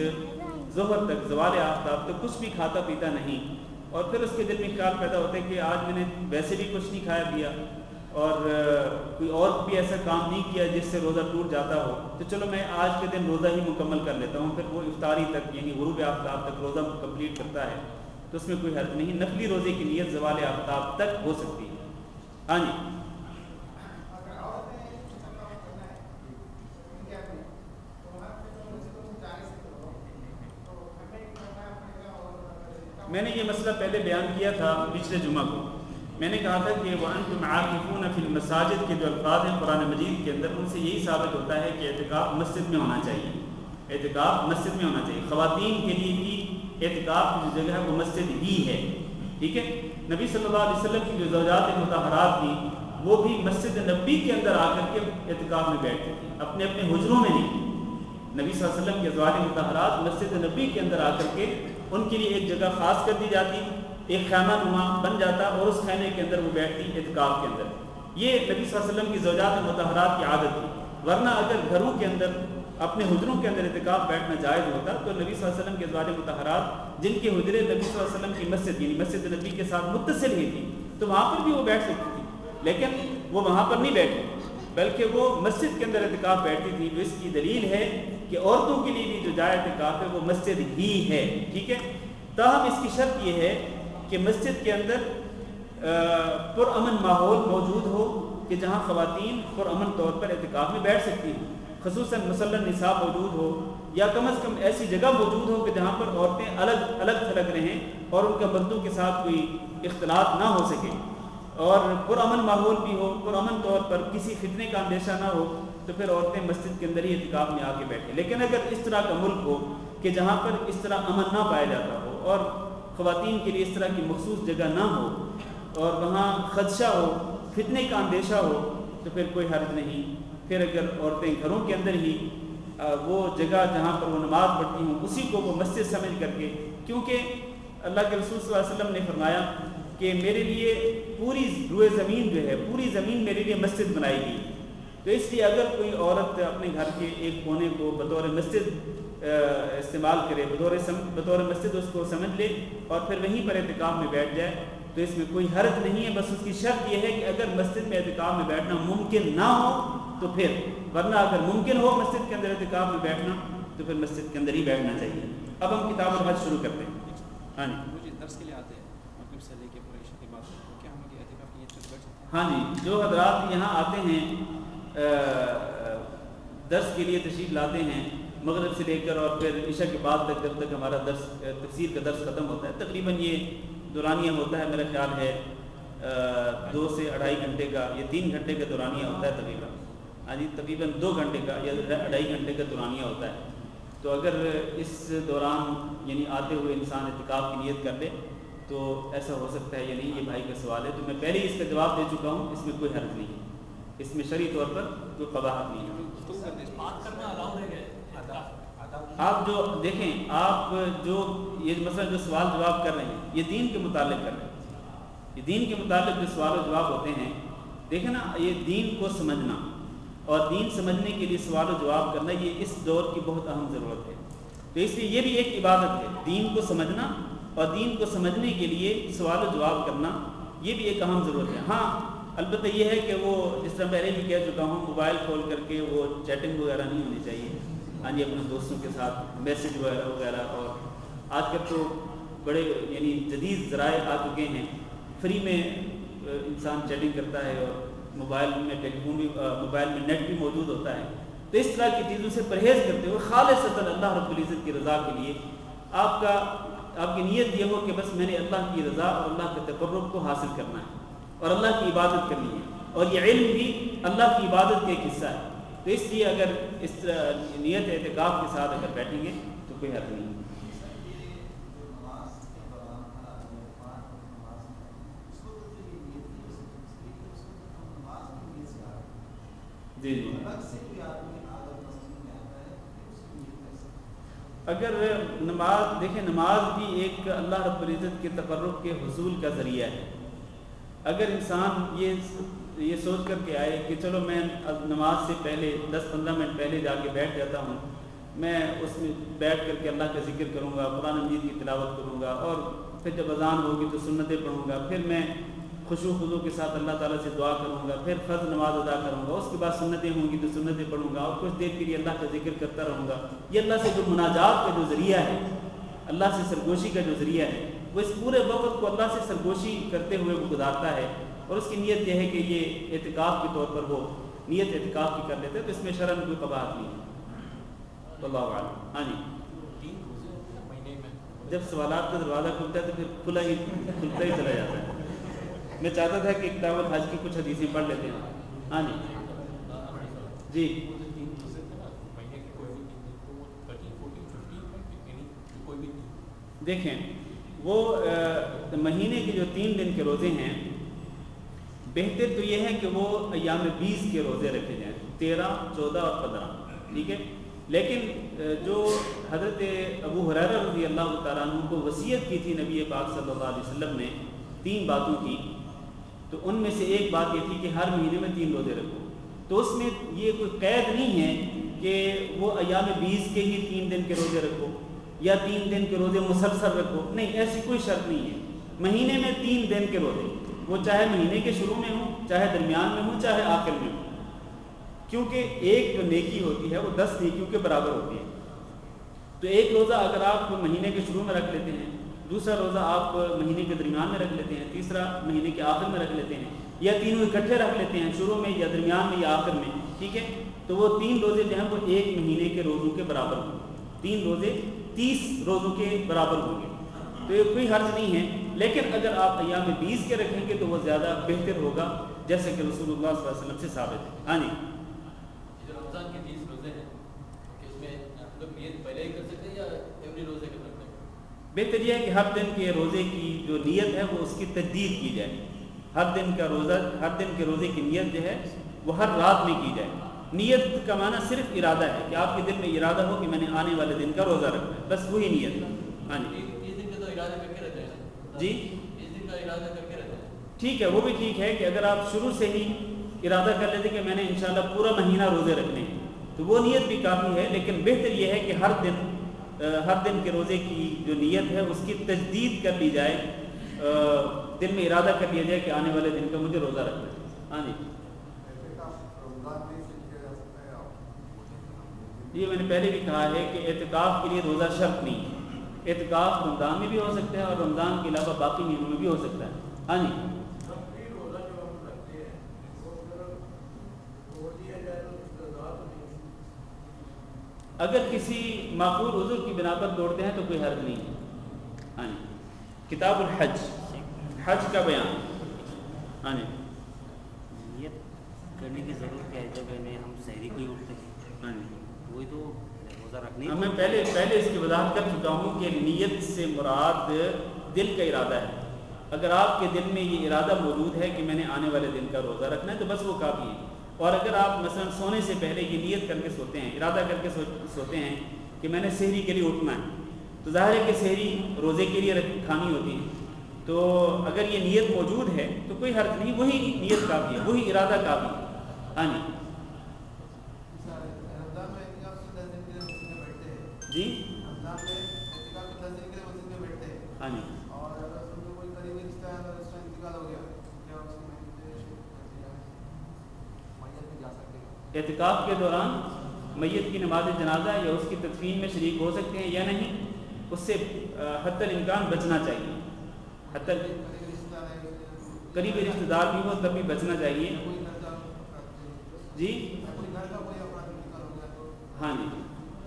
Speaker 1: ظہر تک، زوال آفتاب تک کچھ بھی کھاتا پیتا نہیں، اور پھر اس کے دل میں خیال پیدا ہوتا ہے کہ آج میں نے ویسے بھی کچھ نہیں کھایا پیا اور کوئی اور بھی ایسا کام نہیں کیا جس سے روزہ ٹوٹ جاتا ہو، تو چلو میں آج کے دن روزہ ہی مکمل کر لیتا ہوں، پھر وہ افطاری تک یعنی غروب آفتاب تک روزہ کمپلیٹ کرتا ہے، تو اس میں کوئی حرج نہیں، نفلی روزے کی نیت زوال آفتاب تک ہو سکتی ہے۔ ہاں جی، میں نے یہ مسئلہ پہلے بیان کیا تھا پچھلے جمعہ کو، میں نے کہا تھا کہ وَأَنْتُمْ عَاكِفُونَ فِي الْمَسَاجِدِ کے جو الفاظ ہیں قرآن مجید کے اندر، ان سے یہی ثابت ہوتا ہے کہ اعتکاف مسجد میں ہونا چاہیے، اعتکاف مسجد میں ہونا چاہیے، خواتین کے لیے بھی اعتکاف کی جو جگہ ہے وہ مسجد ہی ہے، ٹھیک ہے۔ نبی صلی اللہ علیہ وسلم کی جو زوجات مطہرات تھیں وہ بھی مسجد نبی کے اندر آ کر کے اعتکاف میں بیٹھتی تھیں، اپنے اپنے حجروں میں نہیں۔ نبی صلی اللہ علیہ وسلم کی ازواج مطہرات مسجد نبی کے اندر آ کر کے ان کے لیے ایک جگہ خاص کر دی جاتی، ایک خیمہ نما بن جاتا اور اس خیمے کے اندر وہ بیٹھتی اعتکاف کے اندر۔ یہ نبی صلی اللہ علیہ وسلم کی زوجات مطہرات کی عادت تھی، ورنہ اگر گھروں کے اندر اپنے حجروں کے اندر اعتکاف بیٹھنا جائز ہوتا تو نبی صلی اللہ علیہ وسلم کی ازواج مطہرات جن کے حجرے نبی صلی اللہ علیہ وسلم کی مسجد یعنی مسجد نبی کے ساتھ متصل ہی تھی تو وہاں پر بھی وہ بیٹھ سکتی تھی، لیکن وہ وہاں پر نہیں بیٹھی بلکہ وہ مسجد کے اندر اعتکاف بیٹھتی تھی۔ تو اس کی دلیل ہے کہ عورتوں کے لیے بھی جو جائے اعتکاف ہے وہ مسجد ہی ہے، ٹھیک ہے۔ تاہم اس کی شرط یہ ہے کہ مسجد کے اندر پرامن ماحول موجود ہو کہ جہاں خواتین پرامن طور پر اعتکاف میں بیٹھ سکتی ہیں، خصوصاً مصلی نساء موجود ہو یا کم از کم ایسی جگہ موجود ہو کہ جہاں پر عورتیں الگ تھلگ رہیں اور ان کا مردوں کے ساتھ کوئی اختلاط نہ ہو سکے، اور پرامن ماحول بھی ہو، پرامن طور پر کسی فتنے کا اندیشہ نہ ہو، تو پھر عورتیں مسجد کے اندر ہی اعتکاف میں آ کے بیٹھیں۔ لیکن اگر اس طرح کا ملک ہو کہ جہاں پر اس طرح امن نہ پایا جاتا ہو اور خواتین کے لیے اس طرح کی مخصوص جگہ نہ ہو اور وہاں خدشہ ہو، فتنے کا اندیشہ ہو، تو پھر کوئی حرج نہیں۔ پھر اگر عورتیں گھروں کے اندر ہی وہ جگہ جہاں پر وہ نماز پڑھتی ہوں اسی کو وہ مسجد سمجھ کر کے، کیونکہ اللہ کے رسول صلی اللہ علیہ وسلم نے فرمایا کہ میرے لیے پوری روئے زمین جو ہے، پوری زمین میرے لیے مسجد بنائی گئی، تو اس لیے اگر کوئی عورت اپنے گھر کے ایک کونے کو بطور مسجد استعمال کرے، بطور مسجد اس کو سمجھ لے اور پھر وہیں پر اعتکاف میں بیٹھ جائے تو اس میں کوئی حرج نہیں ہے۔ بس اس کی شرط یہ ہے کہ اگر مسجد میں اعتکاف میں بیٹھنا ممکن نہ ہو تو پھر، ورنہ اگر ممکن ہو مسجد کے اندر اعتکاف میں بیٹھنا تو پھر مسجد کے اندر ہی بیٹھنا چاہیے۔ اب ہم کتاب الحج شروع کرتے ہیں۔ ہاں جی،
Speaker 3: درس کے لیے آتے ہیں مغرب سے لے کے پورے عشاء کے بعد کیا ہم لوگ اعتکاف کی نیت کر بیٹھ سکتے ہیں؟
Speaker 1: ہاں جی، جو حضرات یہاں آتے ہیں درس کے لیے تشریف لاتے ہیں مغرب سے لے کر اور پھر عشاء کے بعد تک، جب تک ہمارا درس تفسیر کا درس ختم ہوتا ہے، تقریباً یہ دورانیہ ہوتا ہے، میرا خیال ہے 2 سے 2.5 گھنٹے کا یا 3 گھنٹے کا دورانیہ ہوتا ہے تقریباً، ہاں جی تقریباً 2 گھنٹے کا یا 2.5 گھنٹے کا دورانیہ ہوتا ہے۔ تو اگر اس دوران یعنی آتے ہوئے انسان اعتکاف کی نیت کر لے تو ایسا ہو سکتا ہے یا نہیں، یہ بھائی کا سوال ہے، تو میں پہلے ہی اس کا جواب دے چکا ہوں، اس میں کوئی حرج نہیں ہے، اس میں شرعی طور پر کوئی قباحت نہیں ہے۔
Speaker 3: بات کرنا الاؤ ہے
Speaker 1: آپ جو دیکھیں، آپ جو یہ مثلا جو سوال جواب کر رہے ہیں یہ دین کے متعلق کر رہے ہیں، یہ دین کے متعلق جو سوال و جواب ہوتے ہیں، دیکھیں نا، یہ دین کو سمجھنا اور دین سمجھنے کے لیے سوال و جواب کرنا یہ اس دور کی بہت اہم ضرورت ہے، تو اس لیے یہ بھی ایک عبادت ہے، دین کو سمجھنا اور دین کو سمجھنے کے لیے سوال و جواب کرنا یہ بھی ایک اہم ضرورت ہے۔ ہاں البتہ یہ ہے کہ وہ جس طرح پہلے بھی کہہ چکا ہوں، موبائل کھول کر کے وہ چیٹنگ وغیرہ نہیں ہونی چاہیے، ہاں جی، اپنے دوستوں کے ساتھ میسج وغیرہ، اور آج کل تو بڑے یعنی جدید ذرائع آ چکے ہیں، فری میں انسان چیٹنگ کرتا ہے اور موبائل میں ٹیلیفون بھی، موبائل میں نیٹ بھی موجود ہوتا ہے، تو اس طرح کی چیزوں سے پرہیز کرتے ہوئے خالصتاً اللہ رب العزت کی رضا کے لیے آپ کی نیت یہ ہو کہ بس میں نے اللہ کی رضا اور اللہ کے تقرب کو حاصل کرنا ہے اور اللہ کی عبادت کرنی ہے، اور یہ علم بھی اللہ کی عبادت کا ایک حصہ ہے، تو اس لیے اگر اس طرح نیت اعتکاف کے ساتھ اگر بیٹھیں گے تو کوئی حرج نہیں۔ جی جی، اگر نماز دیکھیں، نماز بھی ایک اللہ رب العزت کے تقرب کے حصول کا ذریعہ ہے۔ اگر انسان یہ سوچ کر کے آئے کہ چلو میں نماز سے پہلے 10-15 منٹ پہلے جا کے بیٹھ جاتا ہوں میں اس میں بیٹھ کر کے اللہ کا ذکر کروں گا، قرآن مجید کی تلاوت کروں گا، اور پھر جب اذان ہوگی تو سنتیں پڑھوں گا، پھر میں خشوع خضوع کے ساتھ اللہ تعالیٰ سے دعا کروں گا، پھر فرض نماز ادا کروں گا، اس کے بعد سنتیں ہوں گی تو سنتیں پڑھوں گا، اور کچھ دیر کے لیے اللہ کا ذکر کرتا رہوں گا. یہ اللہ سے جو مناجات کا جو ذریعہ ہے، اللہ سے سرگوشی کا جو ذریعہ ہے، وہ اس پورے وقت کو اللہ سے سرگوشی کرتے ہوئے وہ گزارتا ہے. اور اس کی نیت یہ ہے کہ یہ اعتکاف کے طور پر وہ نیت اعتکاف کی کر لیتے ہیں، تو اس میں شرعاً کوئی قباحت نہیں ہے. اللہ عالم. ہاں جی، جب سوالات کا دروازہ کھلتا ہے تو پھر کھلتا ہی چلا جاتا ہے. میں چاہتا تھا کہ کتاب الحج کی کچھ حدیثیں پڑھ لیتے ہیں. ہاں جی جی، دیکھیں وہ مہینے کے جو 3 دن کے روزے ہیں، بہتر تو یہ ہے کہ وہ ایام 20 کے روزے رکھے جائیں، 13، 14 اور 15. ٹھیک ہے، لیکن جو حضرت ابو ہریرہ رضی اللہ تعالیٰ عنہ کو وصیت کی تھی نبی پاک صلی اللہ علیہ وسلم نے 3 باتوں کی، تو ان میں سے ایک بات یہ تھی کہ ہر مہینے میں 3 روزے رکھو. تو اس میں یہ کوئی قید نہیں ہے کہ وہ ایام 20 کے ہی 3 دن کے روزے رکھو یا 3 دن کے روزے مسلسل رکھو. نہیں، ایسی کوئی شرط نہیں ہے. مہینے میں 3 دن کے روزے، وہ چاہے مہینے کے شروع میں ہوں، چاہے درمیان میں ہوں، چاہے آخر میں ہوں، کیونکہ ایک جو نیکی ہوتی ہے وہ 10 نیکیوں کے برابر ہوتی ہے. تو ایک روزہ اگر آپ مہینے کے شروع میں رکھ لیتے ہیں، دوسرا روزہ آپ مہینے کے درمیان میں رکھ لیتے ہیں، تیسرا مہینے کے آخر میں رکھ لیتے ہیں، یا تینوں اکٹھے رکھ لیتے ہیں شروع میں یا درمیان میں یا آخر میں، ٹھیک ہے، تو وہ 3 روزے جو ہیں وہ ایک مہینے کے روزوں کے برابر ہوں گے. 3 روزے 30 روزوں کے برابر ہوں گے. تو یہ کوئی حرج نہیں ہے. لیکن اگر آپ ایام 20 کے رکھیں گے تو وہ زیادہ بہتر ہوگا، جیسے کہ رسول اللہ صلی اللہ علیہ وسلم سے ثابت ہے. ہاں جی،
Speaker 4: رمضان کے 30 روزے ہیں کہ اس میں ہم لوگ نیت پہلے ہی کر سکتے ہیں یا ایوری روزے کر سکتے ہیں؟
Speaker 1: بہتر یہ ہے کہ ہر دن کے روزے کی جو نیت ہے وہ اس کی تجدید کی جائے. ہر دن کا روزہ، ہر دن کے روزے کی نیت جو ہے وہ ہر رات میں کی جائے. نیت کا معنی صرف ارادہ ہے کہ آپ کے دل میں ارادہ ہو کہ میں نے آنے والے دن کا روزہ رکھنا ہے، بس وہی نیت ہے. ہاں جی،
Speaker 4: 30 دن کا تو ارادہ کر کے رہتے ہیں
Speaker 1: جی،
Speaker 4: 30 دن کا ارادہ کر کے رہتے ہیں.
Speaker 1: ٹھیک ہے، وہ بھی ٹھیک ہے کہ اگر آپ شروع سے ہی ارادہ کر لیتے کہ میں نے انشاءاللہ پورا مہینہ روزے رکھنے ہیں تو وہ نیت بھی کافی ہے. لیکن بہتر یہ ہے کہ ہر دن کے روزے کی جو نیت ہے اس کی تجدید کر لی جائے، دل میں ارادہ کر لیا جائے کہ آنے والے دن کا مجھے روزہ رکھنا ہے. ہاں جی، یہ میں نے پہلے بھی کہا ہے کہ اعتکاف کے لیے روزہ شرط نہیں ہے. اعتکاف رمضان میں بھی ہو سکتا ہے اور رمضان کے علاوہ باقی مہینوں میں بھی ہو سکتا ہے. ہاں جی، اگر کسی معقول عذر کی بنا پر توڑتے ہیں تو کوئی حرج نہیں ہے. ہاں جی، کتاب الحج، حج کا بیان. ہاں جی،
Speaker 5: نیت کرنے کی ضرورت کیا ہے جب ہم سحری کو ہی اٹھتے ہیں؟
Speaker 1: ہاں جی،
Speaker 5: وہی تو روزہ رکھنے.
Speaker 1: میں پہلے اس کی وضاحت کر چکا ہوں کہ نیت سے مراد دل کا ارادہ ہے. اگر آپ کے دل میں یہ ارادہ موجود ہے کہ میں نے آنے والے دن کا روزہ رکھنا ہے تو بس وہ کافی ہے. اور اگر آپ مثلا سونے سے پہلے یہ نیت کر کے سوتے ہیں، ارادہ کر کے سوتے ہیں کہ میں نے سحری کے لیے اٹھنا ہے، تو ظاہر ہے کہ سحری روزے کے لیے کھانی ہوتی ہے. تو اگر یہ نیت موجود ہے تو کوئی حرج نہیں، وہی نیت کافی ہے، وہی ارادہ کافی ہے. ہاں جی جی، ہاں جی، اعتکاف کے دوران میت کی نماز جنازہ یا اس کی تدفین میں شریک ہو سکتے ہیں یا نہیں، اس سے حتی الامکان بچنا چاہیے. حتی قریبی رشتہ دار بھی ہو تب بھی بچنا چاہیے. جی ہاں جی،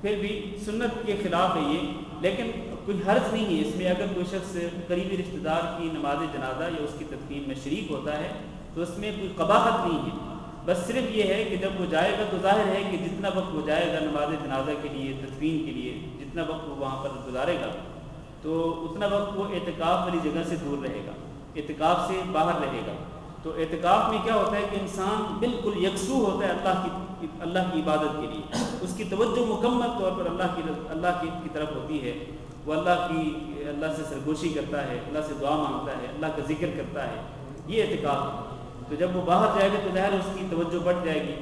Speaker 1: پھر بھی سنت کے خلاف ہے یہ، لیکن کوئی حرج نہیں ہے اس میں. اگر کوئی شخص قریبی رشتہ دار کی نماز جنازہ یا اس کی تدفین میں شریک ہوتا ہے تو اس میں کوئی قباحت نہیں ہے. بس صرف یہ ہے کہ جب وہ جائے گا تو ظاہر ہے کہ جتنا وقت وہ جائے گا نماز جنازہ کے لیے، تدفین کے لیے، جتنا وقت وہ وہاں پر گزارے گا تو اتنا وقت وہ اعتکاف والی جگہ سے دور رہے گا، اعتکاف سے باہر رہے گا. تو اعتکاف میں کیا ہوتا ہے کہ انسان بالکل یکسو ہوتا ہے اللہ کی عبادت کے لیے. اس کی توجہ مکمل طور پر اللہ کی طرف ہوتی ہے. وہ اللہ سے سرگوشی کرتا ہے، اللہ سے دعا مانگتا ہے، اللہ کا ذکر کرتا ہے. یہ اعتکاف ہے. تو جب وہ باہر جائے گا تو ظاہر اس کی توجہ بڑھ جائے گی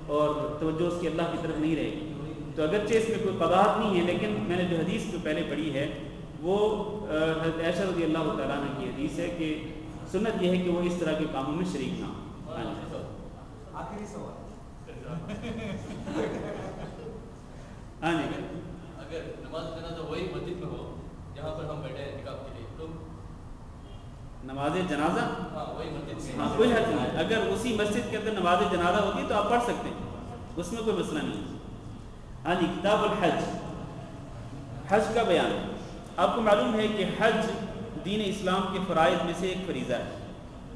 Speaker 1: اور توجہ اس کی اللہ کی طرف نہیں رہے گی. تو اگرچہ اس میں کوئی قضاحت نہیں ہے، لیکن میں نے جو حدیث جو پہلے پڑھی ہے وہ حضرت عائشہ رضی اللہ تعالیٰ عنہ کی حدیث ہے کہ سنت یہ ہے کہ وہ اس طرح کے کاموں میں شریک نہ ہوں۔
Speaker 2: آخری سوال
Speaker 1: ہاں جی،
Speaker 4: اگر نماز جنازہ وہی مسجد میں ہو جہاں پر ہم بیٹھے ہیں نکاح کے لیے تو
Speaker 1: نماز جنازہ
Speaker 4: ہاں وہی مسجد میں
Speaker 1: ہاں کوئی حرج نہیں، اگر اسی مسجد کے اندر نماز جنازہ ہوتی تو آپ پڑھ سکتے ہیں، اس میں کوئی مسئلہ نہیں ہے۔ ہاں جی، کتاب الحج، حج کا بیان۔ آپ کو معلوم ہے کہ حج دین اسلام کے فرائض میں سے ایک فریضہ ہے،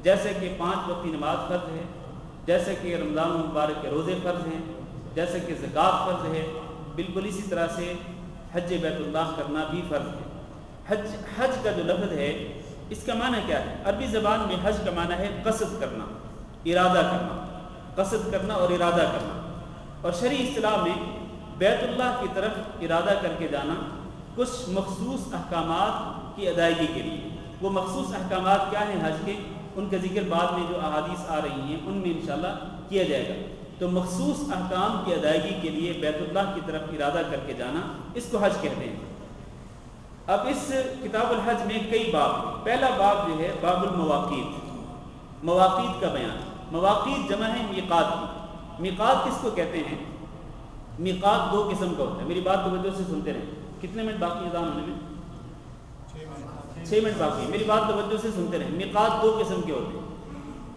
Speaker 1: جیسے کہ 5 وقتی نماز فرض ہے، جیسے کہ رمضان المبارک کے روزے فرض ہیں، جیسے کہ زکوٰۃ فرض ہے، بالکل اسی طرح سے حج بیت اللہ کرنا بھی فرض ہے۔ حج کا جو لفظ ہے اس کا معنی کیا ہے؟ عربی زبان میں حج کا معنی ہے قصد کرنا، ارادہ کرنا، قصد کرنا اور ارادہ کرنا، اور شرعی اصطلاح میں بیت اللہ کی طرف ارادہ کر کے جانا کچھ مخصوص احکامات کی ادائیگی کے لیے۔ وہ مخصوص احکامات کیا ہیں حج کے، ان کا ذکر بعد میں جو احادیث آ رہی ہیں ان میں انشاءاللہ کیا جائے گا۔ تو مخصوص احکام کی ادائیگی کے لیے بیت اللہ کی طرف ارادہ کر کے جانا، اس کو حج کہتے ہیں۔ اب اس کتاب الحج میں کئی باب ہیں۔ پہلا باب جو ہے باب المواقیت، مواقیت کا بیان۔ مواقیت جمع ہے میقات کی۔ میقات کس کو کہتے ہیں؟ میقات 2 قسم کا ہوتا ہے، میری بات توجہ سے سنتے رہیں۔ کتنے منٹ باقی اذان ہونے میں؟ 6 منٹ باقی ہے، میری بات توجہ سے سنتے رہیں۔ میقات 2 قسم کے ہوتے ہیں،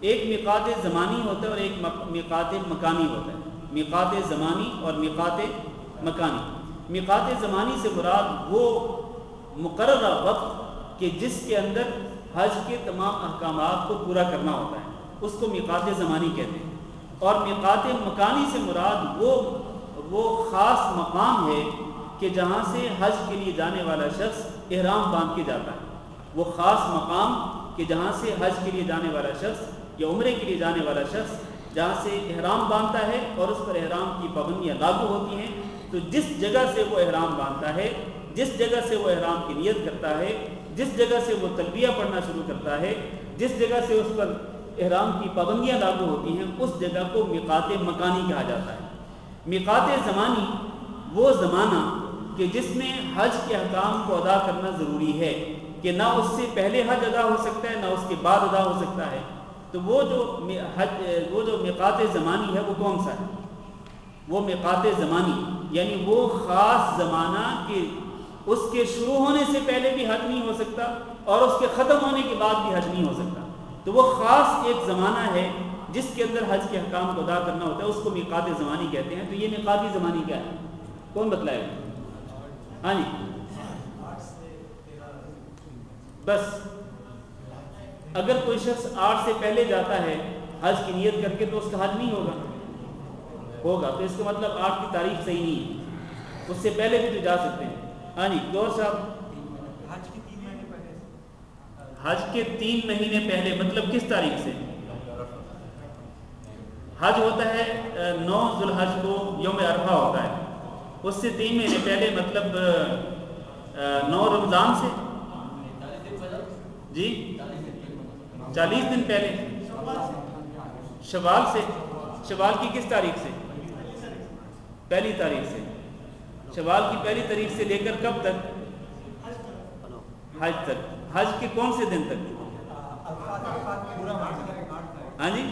Speaker 1: ایک میقات زمانی ہوتا ہے اور ایک میقات مکانی ہوتا ہے۔ میقات زمانی اور میقات مکانی۔ میقات زمانی سے مراد وہ مقررہ وقت کہ جس کے اندر حج کے تمام احکامات کو پورا کرنا ہوتا ہے، اس کو میقات زمانی کہتے ہیں۔ اور میقات مکانی سے مراد وہ خاص مقام ہے کہ جہاں سے حج کے لیے جانے والا شخص احرام باندھ کے جاتا ہے۔ وہ خاص مقام کہ جہاں سے حج کے لیے جانے والا شخص یا عمرے کے لیے جانے والا شخص جہاں سے احرام باندھتا ہے اور اس پر احرام کی پابندیاں لاگو ہوتی ہیں، تو جس جگہ سے وہ احرام باندھتا ہے، جس جگہ سے وہ احرام کی نیت کرتا ہے، جس جگہ سے وہ تلبیہ پڑھنا شروع کرتا ہے، جس جگہ سے اس پر احرام کی پابندیاں لاگو ہوتی ہیں، اس جگہ کو میقات مکانی کہا جاتا ہے۔ میقات زمانی وہ زمانہ کہ جس میں حج کے احکام کو ادا کرنا ضروری ہے، کہ نہ اس سے پہلے حج ادا ہو سکتا ہے نہ اس کے بعد ادا ہو سکتا ہے۔ تو وہ جو میقات زمانی ہے وہ کون سا ہے؟ وہ میقات زمانی یعنی وہ خاص زمانہ کہ اس کے شروع ہونے سے پہلے بھی حج نہیں ہو سکتا اور اس کے ختم ہونے کے بعد بھی حج نہیں ہو سکتا۔ تو وہ خاص ایک زمانہ ہے جس کے اندر حج کے احکام کو ادا کرنا ہوتا ہے، اس کو میقات زمانی کہتے ہیں۔ تو یہ میقات زمانی کیا ہے؟ کون بتلائے گا؟ ہاں جی، بس اگر کوئی شخص 8 سے پہلے جاتا ہے حج کی نیت کر کے تو اس کا حج نہیں ہوگا تو اس کا مطلب 8 کی تاریخ صحیح نہیں ہے، اس سے پہلے بھی تو جا سکتے ہیں۔ ہاں جی، گور صاحب،
Speaker 2: حج کے 3 مہینے پہلے،
Speaker 1: حج کے 3 مہینے پہلے مطلب کس تاریخ سے؟ حج ہوتا ہے 9 ذوالحج کو یوم عرفہ ہوتا ہے، اس سے 3 مہینے پہلے مطلب 9 رمضان سے، جی 40 دن پہلے، شوال سے۔ شوال کی کس تاریخ سے؟ پہلی تاریخ سے۔ شوال کی پہلی تاریخ سے لے کر کب تک؟ حج تک۔ حج کے کون سے دن تک؟ ہاں جی،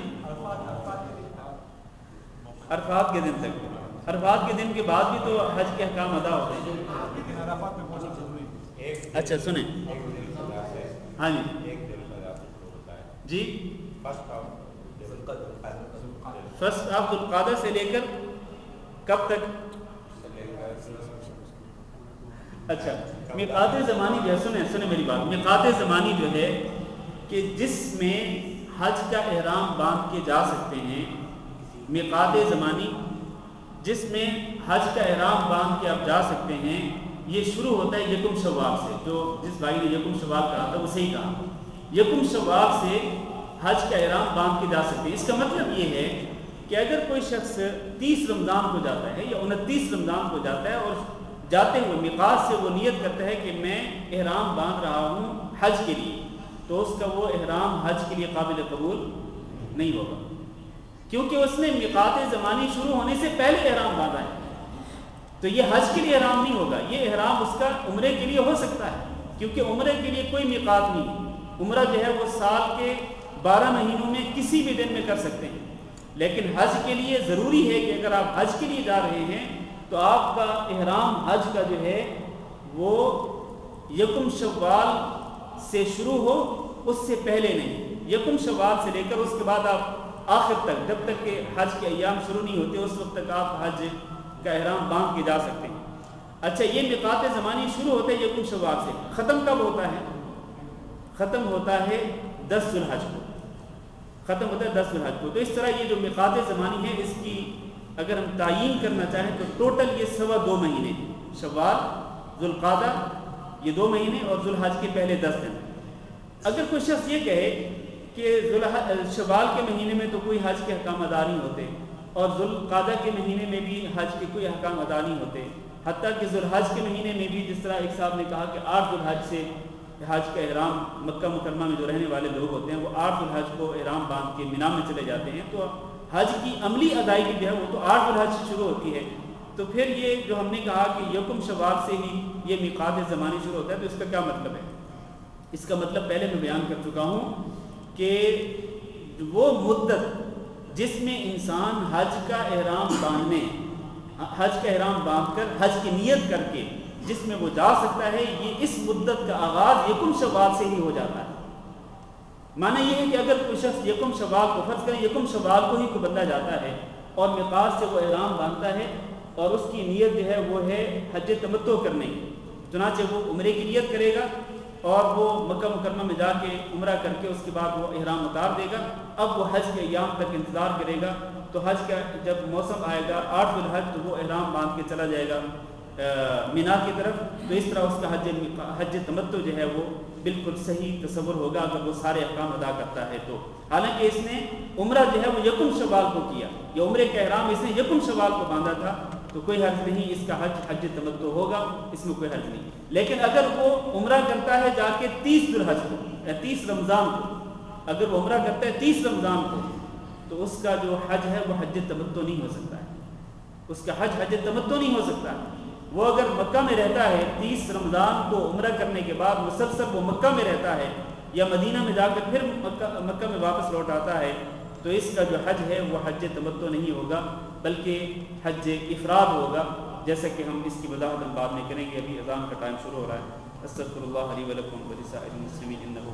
Speaker 1: عرفات کے دن تک۔ عرفات کے دن کے بعد بھی تو حج کے احکام ادا ہوتے ہیں۔ اچھا سنیں، ہاں جی، جی فرسٹ آف ذوالقعدہ سے لے کر کب تک؟ اچھا، میقات زمانی جو ہے، سنیں میری بات، میقات زمانی جو ہے کہ جس میں حج کا احرام باندھ کے جا سکتے ہیں، میقات زمانی جس میں حج کا احرام باندھ کے آپ جا سکتے ہیں، یہ شروع ہوتا ہے یکم شوال سے۔ جو جس بھائی نے یکم شوال کہا تھا اسے ہی کہا، یکم شوال سے حج کا احرام باندھ کے جا سکتے ہیں۔ اس کا مطلب یہ ہے کہ اگر کوئی شخص 30 رمضان کو جاتا ہے یا 29 رمضان کو جاتا ہے اور جاتے ہوئے میقات سے وہ نیت کرتا ہے کہ میں احرام باندھ رہا ہوں حج کے لیے، تو اس کا وہ احرام حج کے لیے قابل قبول نہیں ہوگا، کیونکہ اس نے میقات زمانی شروع ہونے سے پہلے احرام باندھا ہے۔ تو یہ حج کے لیے احرام نہیں ہوگا، یہ احرام اس کا عمرے کے لیے ہو سکتا ہے، کیونکہ عمرے کے لیے کوئی میقات نہیں ہے۔ عمرہ جو ہے وہ سال کے 12 مہینوں میں کسی بھی دن میں کر سکتے ہیں، لیکن حج کے لیے ضروری ہے کہ اگر آپ حج کے لیے جا رہے ہیں تو آپ کا احرام حج کا جو ہے وہ یکم شوال سے شروع ہو، اس سے پہلے نہیں، یکم شوال سے لے کر اس کے بعد آپ آخر تک، جب تک کہ حج کے ایام شروع نہیں ہوتے اس وقت تک آپ حج کا احرام باندھ کے جا سکتے ہیں۔ اچھا، یہ میقات زمانی شروع ہوتے ہیں یکم شوال سے، ختم کب ہوتا ہے؟ ختم ہوتا ہے 10 ذو الحج کو، ختم ہوتا ہے 10 ذو الحج کو۔ تو اس طرح یہ جو میقات زمانی ہے اس کی اگر ہم تعیین کرنا چاہیں تو ٹوٹل یہ 2.25 مہینے، شوال، ذوالقعدہ، یہ 2 مہینے اور ذوالحج کے پہلے 10 دن۔ اگر کوئی شخص یہ کہے کہ شوال کے مہینے میں تو کوئی حج کے احکام ادا نہیں ہوتے اور ذوالقعدہ کے مہینے میں بھی حج کے کوئی احکام ادا نہیں ہوتے، حتیٰ کہ ذوالحج کے مہینے میں بھی جس طرح ایک صاحب نے کہا کہ 8 ذوالحج سے حج کا احرام، مکہ مکرمہ میں جو رہنے والے لوگ ہوتے ہیں وہ 8 ذوالحج کو احرام باندھ کے مینا میں چلے جاتے ہیں، تو حج کی عملی ادائیگی جو ہے وہ تو 8 ذوالحج سے شروع ہوتی ہے۔ تو پھر یہ جو ہم نے کہا کہ یکم شوال سے ہی یہ میقات زمانی شروع ہوتا ہے، تو اس کا کیا مطلب ہے؟ اس کا مطلب پہلے میں بیان کر چکا ہوں کہ وہ مدت جس میں انسان حج کا احرام باندھنے، حج کا احرام باندھ کر حج کی نیت کر کے جس میں وہ جا سکتا ہے، یہ اس مدت کا آغاز یکم شوال سے ہی ہو جاتا ہے۔ معنی یہ ہے کہ اگر کوئی شخص یکم شوال کو، فرض کریں یکم شوال کو ہی کوئی بندہ جاتا ہے اور میقات سے وہ احرام باندھتا ہے اور اس کی نیت جو ہے وہ ہے حج تمتع کرنے کی، چنانچہ وہ عمرے کی نیت کرے گا اور وہ مکہ مکرمہ میں جا کے عمرہ کر کے اس کے بعد وہ احرام اتار دے گا۔ اب وہ حج کے ایام تک انتظار کرے گا، تو حج کا جب موسم آئے گا 8 ذوالحج تو وہ احرام باندھ کے چلا جائے گا مینا کی طرف۔ تو اس طرح اس کا حج تمتع جو ہے وہ بالکل صحیح تصور ہوگا اگر وہ سارے احکام ادا کرتا ہے تو۔ حالانکہ اس نے عمرہ جو ہے وہ یکم شوال کو کیا، یہ عمرے کا احرام اس نے یکم شوال کو باندھا تھا، تو کوئی حرج نہیں، اس کا حج تمتع ہوگا، اس میں کوئی حرج نہیں۔ لیکن اگر وہ عمرہ کرتا ہے جا کے 30 ذوالحج کو، 30 رمضان کو، اگر وہ عمرہ کرتا ہے 30 رمضان کو، تو اس کا جو حج ہے وہ حج تمتع نہیں ہو سکتا ہے، اس کا حج تمتع نہیں ہو سکتا ہے۔ وہ اگر مکہ میں رہتا ہے 30 رمضان کو عمرہ کرنے کے بعد مسلسل وہ مکہ میں رہتا ہے یا مدینہ میں جا کر پھر مکہ میں واپس لوٹ آتا ہے، تو اس کا جو حج ہے وہ حج تمتع نہیں ہوگا بلکہ حج افراد ہوگا، جیسا کہ ہم اس کی وضاحت ہم بعد میں کریں گے۔ ابھی اذان کا ٹائم شروع ہو رہا ہے۔ استغفر اللہ لی ولکم ولسائر المسلمین انہ